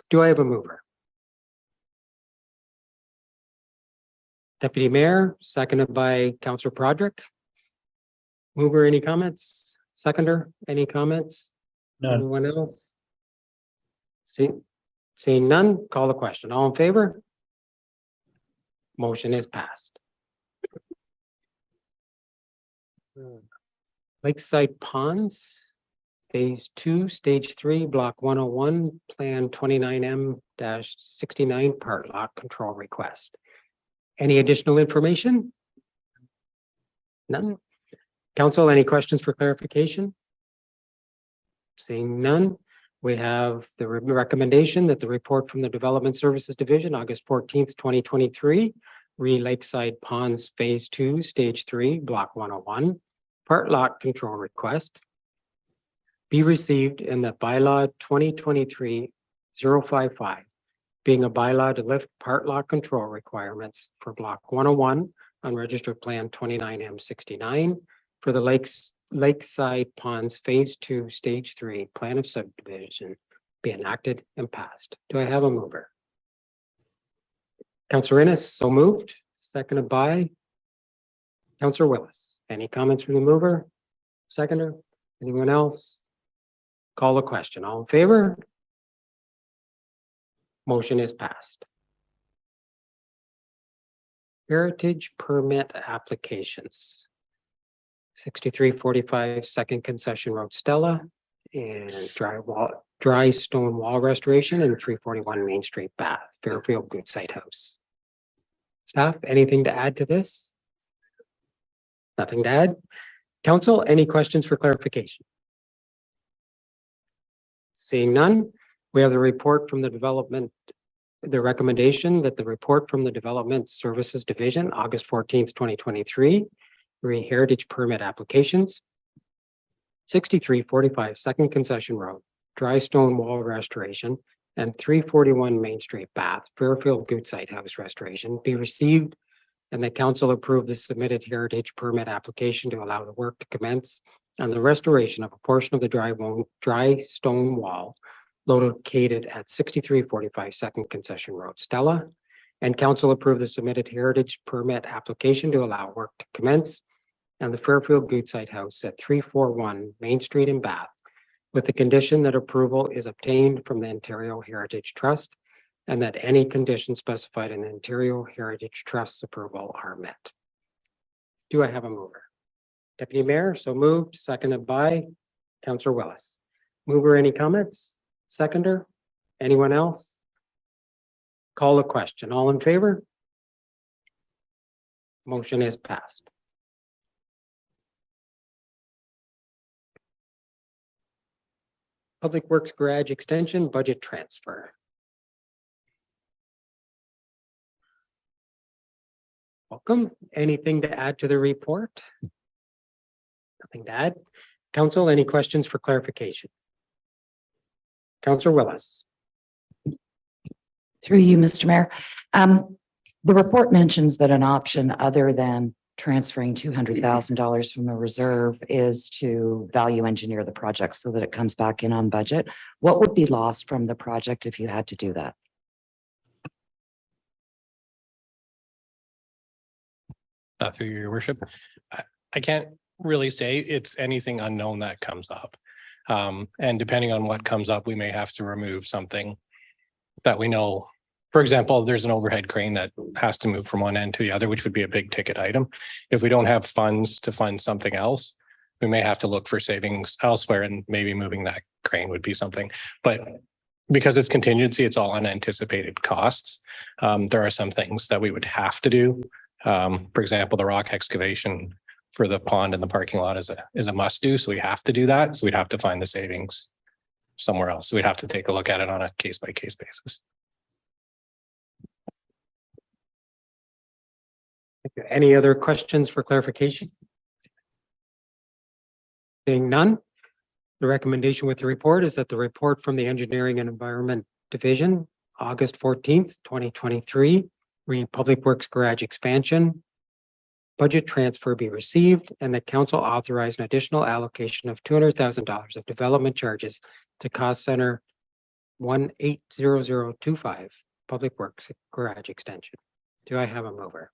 A: Do I have a mover? Deputy Mayor, seconded by Councillor Broderick. Mover, any comments? Seconder, any comments?
J: None.
A: Anyone else? Seeing none, call the question. All in favor? Motion is passed. Lakeside Ponds, Phase 2, Stage 3, Block 101, Plan 29M-69, Part Lot Control Request. Any additional information? None. Council, any questions for clarification? Seeing none, we have the recommendation that the report from the Development Services Division, August 14th, 2023, Lakeside Ponds Phase 2, Stage 3, Block 101, Part Lot Control Request be received, in the bylaw 2023-055, being a bylaw to lift part lot control requirements for Block 101 on Registered Plan 29M69 for the Lakeside Ponds Phase 2, Stage 3, Plan of Subdivision be enacted and passed. Do I have a mover? Councillor Innes, so moved, seconded by Councillor Willis. Any comments from the mover? Seconder? Anyone else? Call the question. All in favor? Motion is passed. Heritage permit applications. 6345 Second Concession Road, Stella, and dry stone wall restoration, and 341 Main Street, Bath, Fairfield Good Site House. Staff, anything to add to this? Nothing to add. Council, any questions for clarification? Seeing none, we have the report from the development, the recommendation that the report from the Development Services Division, August 14th, 2023, heritage permit applications. 6345 Second Concession Road, dry stone wall restoration, and 341 Main Street, Bath, Fairfield Good Site House restoration be received, and the council approve the submitted heritage permit application to allow the work to commence on the restoration of a portion of the dry stone wall located at 6345 Second Concession Road, Stella, and council approve the submitted heritage permit application to allow work to commence on the Fairfield Good Site House at 341 Main Street in Bath, with the condition that approval is obtained from the Ontario Heritage Trust and that any conditions specified in the Ontario Heritage Trust's approval are met. Do I have a mover? Deputy Mayor, so moved, seconded by Councillor Willis. Mover, any comments? Seconder? Anyone else? Call a question. All in favor? Motion is passed. Public Works Garage Extension Budget Transfer. Welcome. Anything to add to the report? Nothing to add. Council, any questions for clarification? Councillor Willis.
H: Through you, Mr. Mayor. The report mentions that an option other than transferring $200,000 from the reserve is to value engineer the project so that it comes back in on budget. What would be lost from the project if you had to do that?
K: Through your worship, I can't really say. It's anything unknown that comes up. And depending on what comes up, we may have to remove something that we know. For example, there's an overhead crane that has to move from one end to the other, which would be a big ticket item. If we don't have funds to fund something else, we may have to look for savings elsewhere, and maybe moving that crane would be something. But because it's contingency, it's all unanticipated costs. There are some things that we would have to do. For example, the rock excavation for the pond and the parking lot is a must do. So we have to do that. So we'd have to find the savings somewhere else. So we'd have to take a look at it on a case by case basis.
A: Any other questions for clarification? Seeing none, the recommendation with the report is that the report from the Engineering and Environment Division, August 14th, 2023, read Public Works Garage Expansion budget transfer be received, and that council authorize an additional allocation of $200,000 of development charges to cost center 180025 Public Works Garage Extension. Do I have a mover?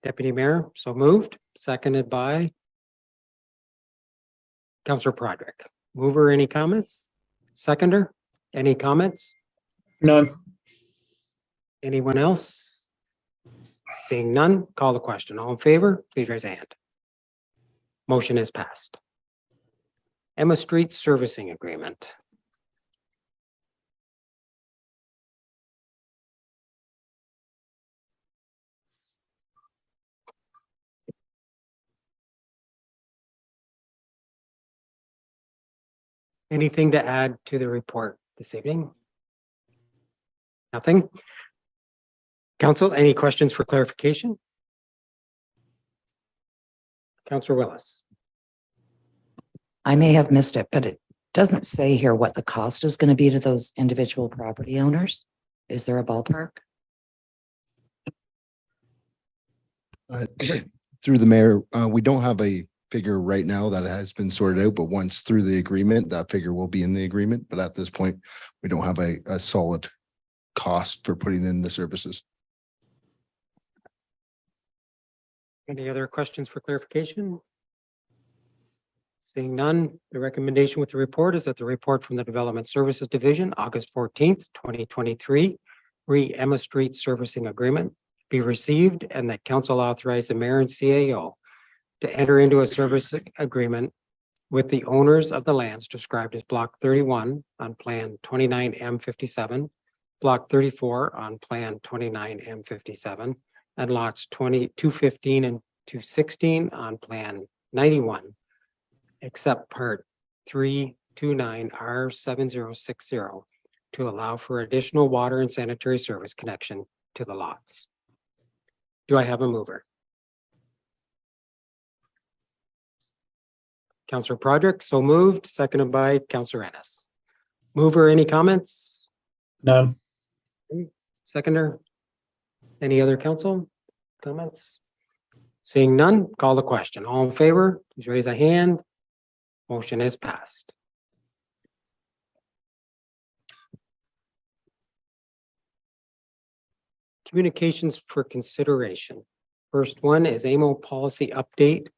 A: Deputy Mayor, so moved, seconded by Councillor Broderick. Mover, any comments? Seconder, any comments?
J: None.
A: Anyone else? Seeing none, call the question. All in favor, please raise a hand. Motion is passed. Emma Street Servicing Agreement. Anything to add to the report this evening? Nothing? Council, any questions for clarification? Councillor Willis.
H: I may have missed it, but it doesn't say here what the cost is going to be to those individual property owners. Is there a ballpark?
L: Through the mayor, we don't have a figure right now that has been sorted out, but once through the agreement, that figure will be in the agreement. But at this point, we don't have a solid cost for putting in the services.
A: Any other questions for clarification? Seeing none, the recommendation with the report is that the report from the Development Services Division, August 14th, 2023, re Emma Street Servicing Agreement be received, and that council authorize the mayor and CAO to enter into a service agreement with the owners of the lands described as Block 31 on Plan 29M57, Block 34 on Plan 29M57, and lots 215 and 216 on Plan 91, except Part 329R7060 to allow for additional water and sanitary service connection to the lots. Do I have a mover? Councillor Broderick, so moved, seconded by Councillor Ennis. Mover, any comments?
J: None.
A: Seconder? Any other council comments? Seeing none, call the question. All in favor, please raise a hand. Motion is passed. Communications for consideration. First one is AMO policy update,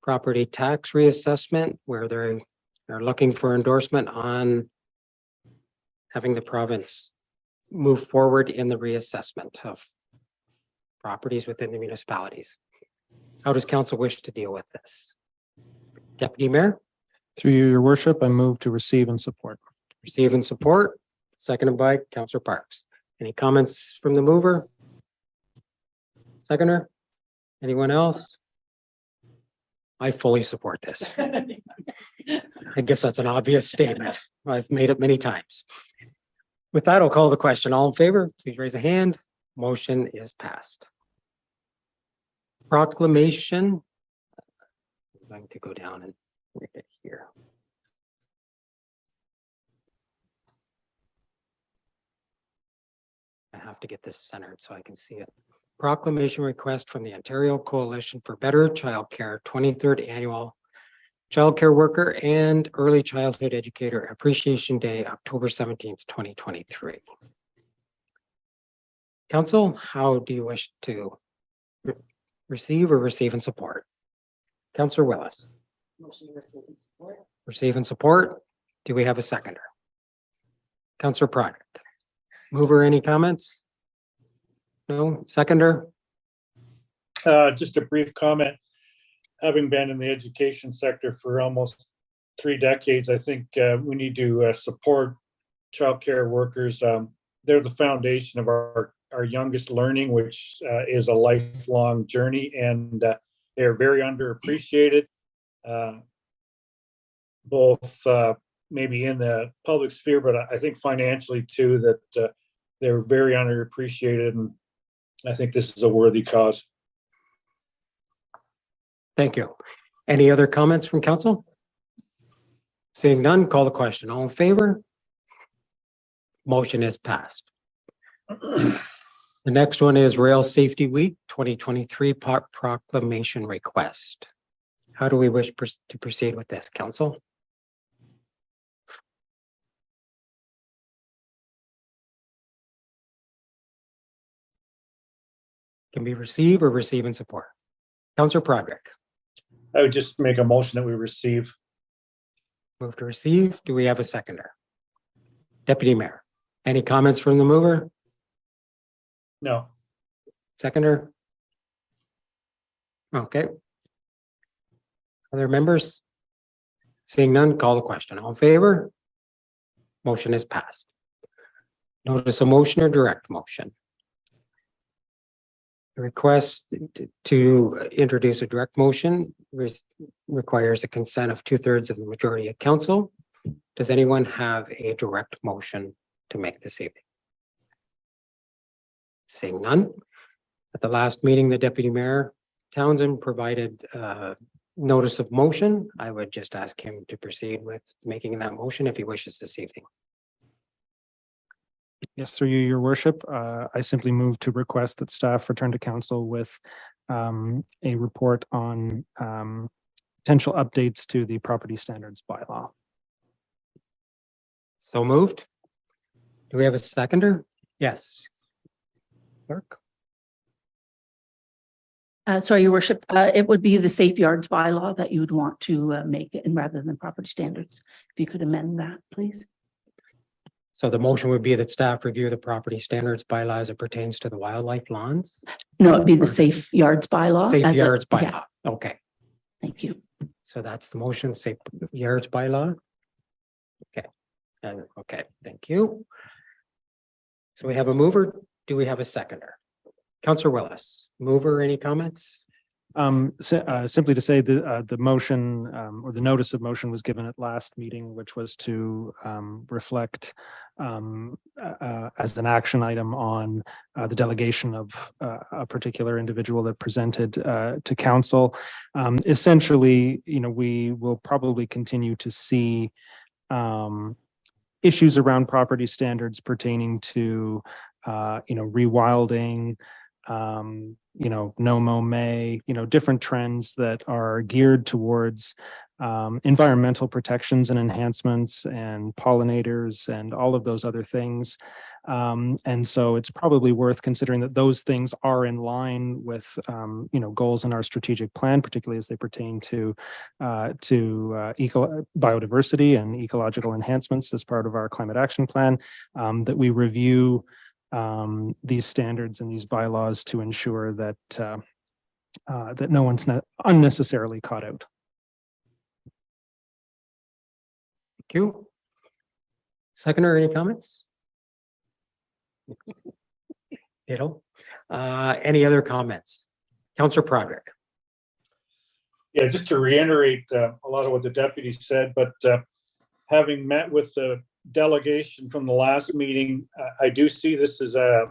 A: property tax reassessment, where they're looking for endorsement on having the province move forward in the reassessment of properties within the municipalities. How does council wish to deal with this? Deputy Mayor?
B: Through you, your worship, I move to receive and support.
A: Receive and support, seconded by Councillor Parks. Any comments from the mover? Seconder? Anyone else? I fully support this. I guess that's an obvious statement. I've made it many times. With that, I'll call the question. All in favor, please raise a hand. Motion is passed. Proclamation. I'm going to go down and read it here. I have to get this centered so I can see it. Proclamation request from the Ontario Coalition for Better Childcare 23rd Annual Childcare Worker and Early Childhood Educator Appreciation Day, October 17th, 2023. Council, how do you wish to receive and support? Councillor Willis.
C: Motion to receive and support.
A: Receive and support. Do we have a seconder? Councillor Broderick. Mover, any comments? No. Seconder?
J: Just a brief comment. Having been in the education sector for almost 3 decades, I think we need to support childcare workers. They're the foundation of our youngest learning, which is a lifelong journey, and they're very underappreciated, both maybe in the public sphere, but I think financially too, that they're very underappreciated, and I think this is a worthy cause.
A: Thank you. Any other comments from council? Seeing none, call the question. All in favor? Motion is passed. The next one is Rail Safety Week 2023 proclamation request. How do we wish to proceed with this, council? Can be receive or receive and support. Councillor Broderick.
J: I would just make a motion that we receive.
A: Move to receive. Do we have a seconder? Deputy Mayor. Any comments from the mover?
J: No.
A: Seconder? Okay. Other members? Seeing none, call the question. All in favor? Motion is passed. Notice of motion or direct motion? The request to introduce a direct motion requires a consent of 2/3 of the majority of council. Does anyone have a direct motion to make this evening? Seeing none. At the last meeting, the Deputy Mayor Townsend provided notice of motion. I would just ask him to proceed with making that motion if he wishes this evening.
B: Yes, through you, your worship, I simply move to request that staff return to council with a report on potential updates to the property standards bylaw.
A: So moved. Do we have a seconder? Yes. Clerk.
C: Sorry, your worship, it would be the safe yards bylaw that you would want to make it, and rather than property standards. If you could amend that, please.
A: So the motion would be that staff review the property standards bylaw as it pertains to the wildlife lawns?
C: No, it'd be the safe yards bylaw.
A: Safe
C: as a-
A: yards
C: yeah,
A: bylaw. Okay.
C: Thank you.
A: So that's the motion, say yards bylaw. Okay, and okay, thank you. So we have a mover. Do we have a seconder? Councillor Willis, mover, any comments?
B: Simply to say the motion or the notice of motion was given at last meeting, which was to reflect as an action item on the delegation of a particular individual that presented to council. Essentially, we will probably continue to see issues around property standards pertaining to rewilding, no mow may, different trends that are geared towards environmental protections and enhancements and pollinators and all of those other things. And so it's probably worth considering that those things are in line with, goals in our strategic plan, particularly as they pertain to biodiversity and ecological enhancements as part of our climate action plan, that we review these standards and these bylaws to ensure that that no one's not unnecessarily caught out.
A: Thank you. Seconder, any comments? Any other comments? Councillor Broderick.
J: Yeah, just to reiterate a lot of what the deputy said, but having met with the delegation from the last meeting, I do see this as a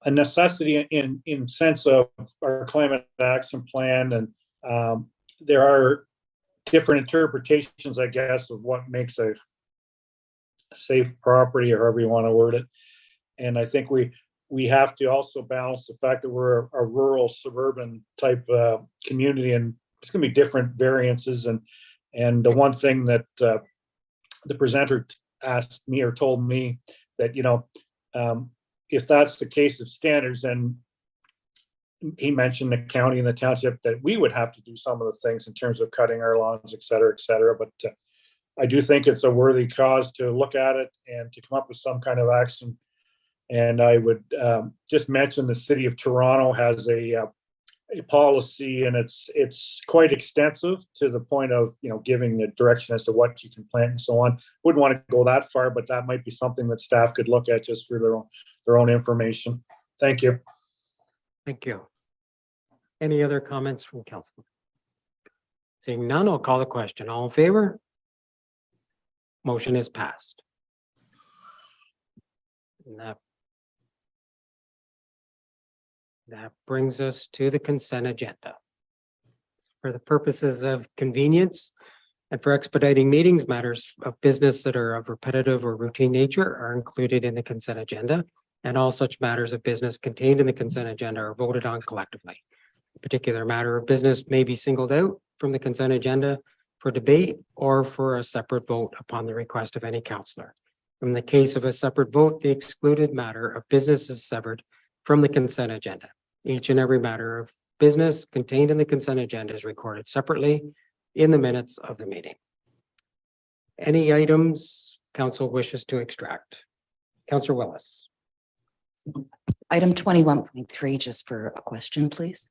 J: necessity in sense of our climate action plan, and there are different interpretations, I guess, of what makes a safe property, or however you want to word it. And I think we have to also balance the fact that we're a rural suburban type community, and it's going to be different variances. And the one thing that the presenter asked me or told me that, if that's the case of standards, then he mentioned the county and the township that we would have to do some of the things in terms of cutting our lawns, et cetera, et cetera. But I do think it's a worthy cause to look at it and to come up with some kind of action. And I would just mention the city of Toronto has a policy, and it's quite extensive to the point of giving the direction as to what you can plant and so on. Wouldn't want to go that far, but that might be something that staff could look at just for their own information. Thank you.
A: Thank you. Any other comments from council? Seeing none, I'll call the question. All in favor? Motion is passed. And that brings us to the consent agenda. For the purposes of convenience and for expediting meetings, matters of business that are of repetitive or routine nature are included in the consent agenda, and all such matters of business contained in the consent agenda are voted on collectively. A particular matter of business may be singled out from the consent agenda for debate or for a separate vote upon the request of any councillor. In the case of a separate vote, the excluded matter of business is severed from the consent agenda. Each and every matter of business contained in the consent agenda is recorded separately in the minutes of the meeting. Any items council wishes to extract? Councillor Willis.
H: Item 21.3, just for a question, please.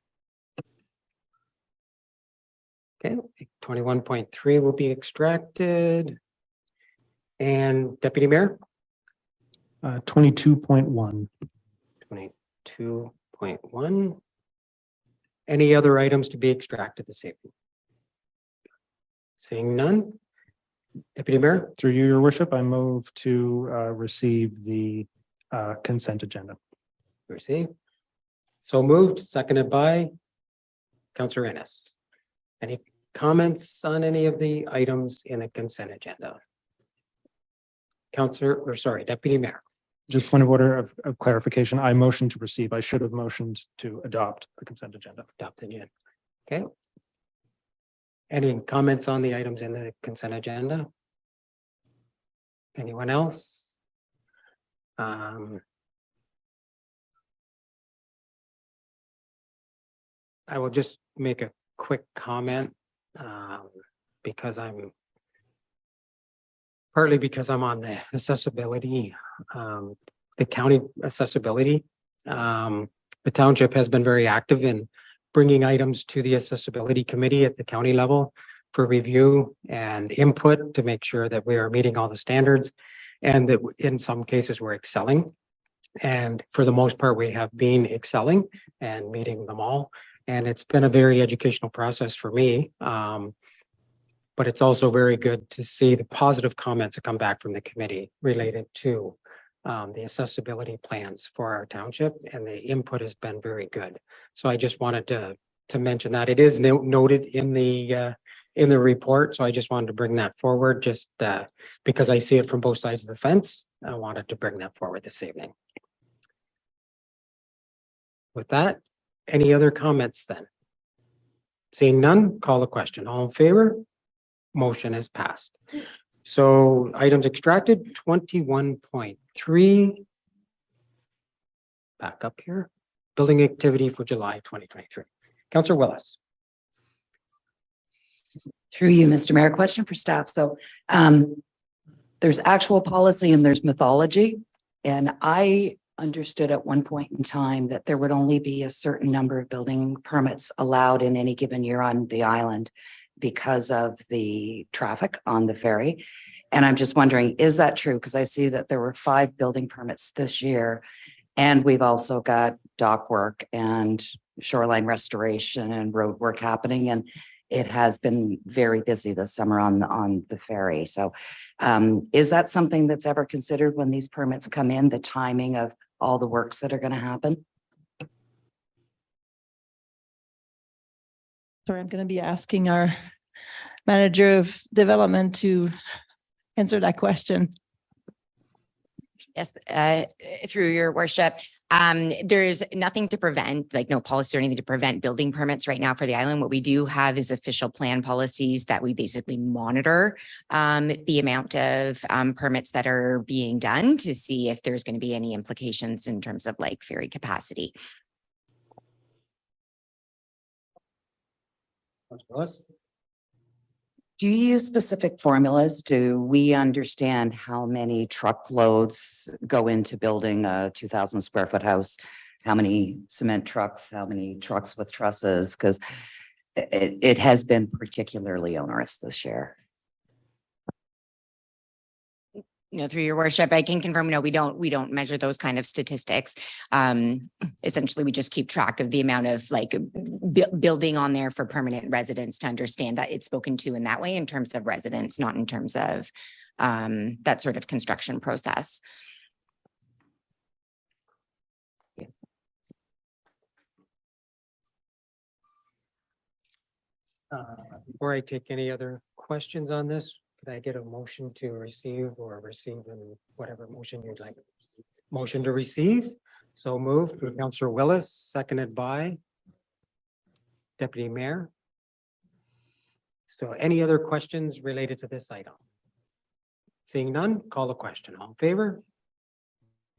A: Okay, 21.3 will be extracted. And Deputy Mayor?
B: 22.1.
A: 22.1. Any other items to be extracted this evening? Seeing none. Deputy Mayor?
B: Through you, your worship, I move to receive the consent agenda.
A: Receive. So moved, seconded by Councillor Ennis. Any comments on any of the items in the consent agenda? Deputy Mayor.
B: Just point of order of clarification. I motioned to receive. I should have motioned to adopt the consent agenda.
A: Adopted yet. Okay. Any comments on the items in the consent agenda? Anyone else? I will just make a quick comment because I'm on the accessibility, the county accessibility. The township has been very active in bringing items to the accessibility committee at the county level for review and input to make sure that we are meeting all the standards and that in some cases we're excelling. And for the most part, we have been excelling and meeting them all. And it's been a very educational process for me. But it's also very good to see the positive comments that come back from the committee related to the accessibility plans for our township, and the input has been very good. So I just wanted to mention that it is noted in the report. So I just wanted to bring that forward just because I see it from both sides of the fence. I wanted to bring that forward this evening. With that, any other comments then? Seeing none, call the question. All in favor? Motion is passed. So items extracted 21.3. Back up here. Building activity for July 2023. Councillor Willis.
H: Through you, Mr. Mayor, question for staff. So there's actual policy and there's mythology. And I understood at one point in time that there would only be a certain number of building permits allowed in any given year on the island because of the traffic on the ferry. And I'm just wondering, is that true? Because I see that there were 5 building permits this year. And we've also got dock work and shoreline restoration and road work happening. And it has been very busy this summer on the ferry. So is that something that's ever considered when these permits come in, the timing of all the works that are going to happen?
I: Sorry, I'm going to be asking our manager of development to answer that question.
M: Yes, through your worship. There's nothing to prevent, like no policy or anything to prevent building permits right now for the island. What we do have is official plan policies that we basically monitor the amount of permits that are being done to see if there's going to be any implications in terms of like ferry capacity.
H: Do you use specific formulas? Do we understand how many truckloads go into building a 2,000 square foot house? How many cement trucks, how many trucks with trusses? Because it has been particularly onerous this year.
M: No, through your worship, I can confirm, no, we don't measure those kind of statistics. Essentially, we just keep track of the amount of like building on there for permanent residents to understand that it's spoken to in that way in terms of residents, not in terms of that sort of construction process.
A: Before I take any other questions on this, could I get a motion to receive or receive in whatever motion you'd like? Motion to receive. So moved through Councillor Willis, seconded by Deputy Mayor. So any other questions related to this item? Seeing none, call the question. All in favor?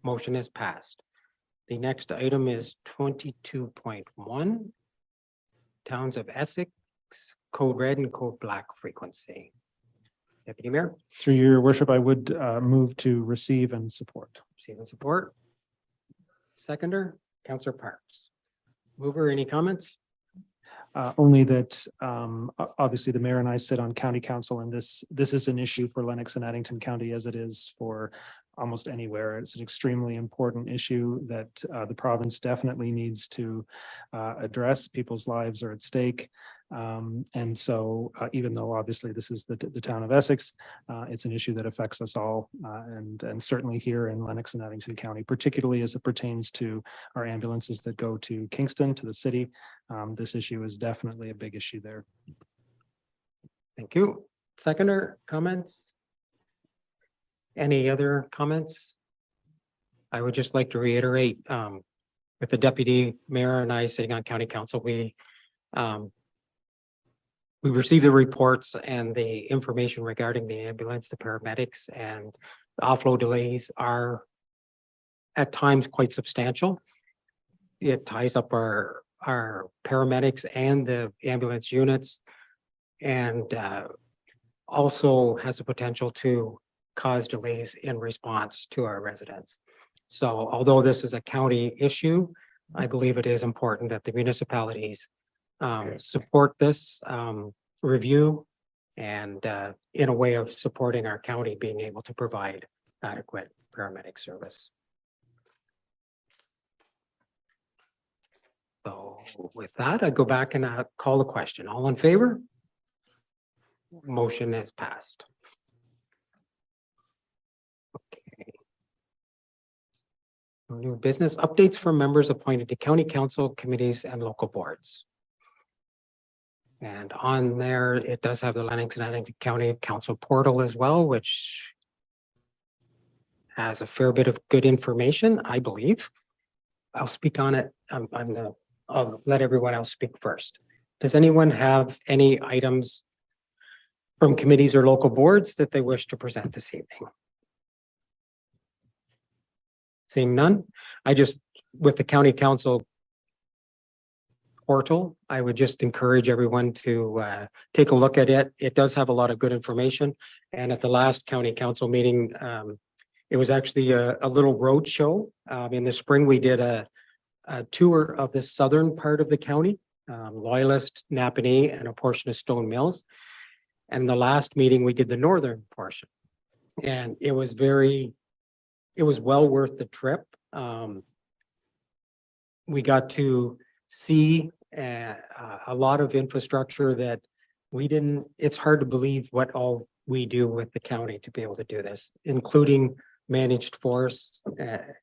A: Motion is passed. The next item is 22.1. Towns of Essex, Code Red and Code Black frequency. Deputy Mayor.
B: Through your worship, I would move to receive and support.
A: Receive and support. Seconder, Councillor Parks. Mover, any comments?
B: Only that obviously the mayor and I sit on county council, and this is an issue for Lennox and Addington County as it is for almost anywhere. It's an extremely important issue that the province definitely needs to address. People's lives are at stake. And so even though obviously this is the town of Essex, it's an issue that affects us all and certainly here in Lennox and Addington County, particularly as it pertains to our ambulances that go to Kingston, to the city. This issue is definitely a big issue there.
A: Thank you. Seconder, comments? Any other comments? I would just like to reiterate with the deputy mayor and I sitting on county council, we received the reports and the information regarding the ambulance, the paramedics, and the offload delays are at times quite substantial. It ties up our paramedics and the ambulance units, and also has the potential to cause delays in response to our residents. So although this is a county issue, I believe it is important that the municipalities support this review and in a way of supporting our county being able to provide adequate paramedic service. So with that, I go back and call the question. All in favor? Motion is passed. Okay. New business updates from members appointed to county council committees and local boards. And on there, it does have the Lennox and Anthem County Council portal as well, which has a fair bit of good information, I believe. I'll speak on it. I'll let everyone else speak first. Does anyone have any items from committees or local boards that they wish to present this evening? Seeing none, with the county council portal, I would just encourage everyone to take a look at it. It does have a lot of good information. And at the last county council meeting, it was actually a little road show. In the spring, we did a tour of the southern part of the county, Loyalist, Napanee, and a portion of Stone Mills. And the last meeting, we did the northern portion. And it was well worth the trip. We got to see a lot of infrastructure that it's hard to believe what all we do with the county to be able to do this, including managed forests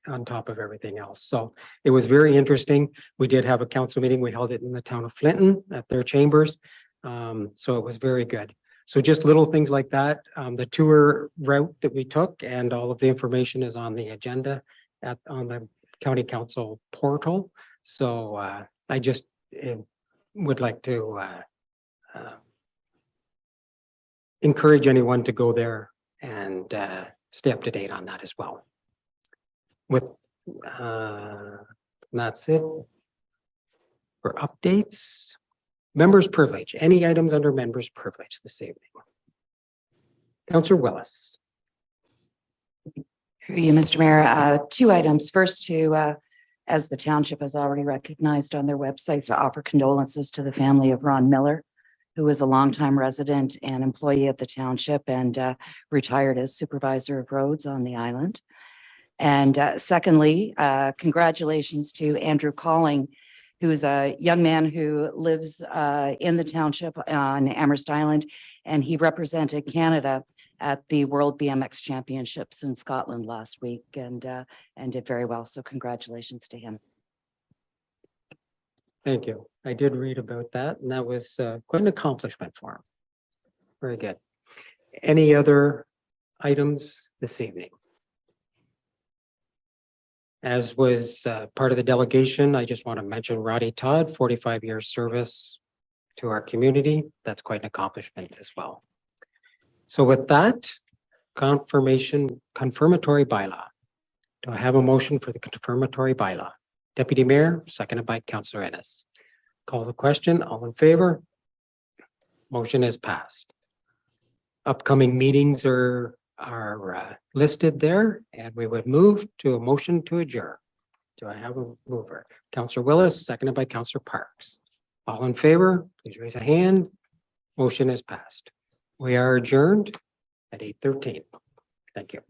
A: on top of everything else. So it was very interesting. We did have a council meeting. We held it in the town of Flinton at their chambers. So it was very good. So just little things like that. The tour route that we took and all of the information is on the agenda on the county council portal. So I just would like to encourage anyone to go there and stay up to date on that as well. That's it for updates. Members' privilege. Any items under members' privilege this evening? Councillor Willis.
H: Through you, Mr. Mayor, two items. First, as the township has already recognized on their website, to offer condolences to the family of Ron Miller, who was a longtime resident and employee of the township and retired as supervisor of roads on the island. And secondly, congratulations to Andrew Calling, who's a young man who lives in the township on Amherst Island, and he represented Canada at the World BMX Championships in Scotland last week and did very well. So congratulations to him.
A: Thank you. I did read about that, and that was quite an accomplishment for him. Very good. Any other items this evening? As was part of the delegation, I just want to mention Roddy Todd, 45 years service to our community. That's quite an accomplishment as well. So with that, confirmatory bylaw. Do I have a motion for the confirmatory bylaw? Deputy Mayor, seconded by Councillor Ennis. Call the question. All in favor? Motion is passed. Upcoming meetings are listed there, and we would move to a motion to adjourn. Do I have a mover? Councillor Willis, seconded by Councillor Parks. All in favor, please raise a hand. Motion is passed. We are adjourned at 8:13. Thank you.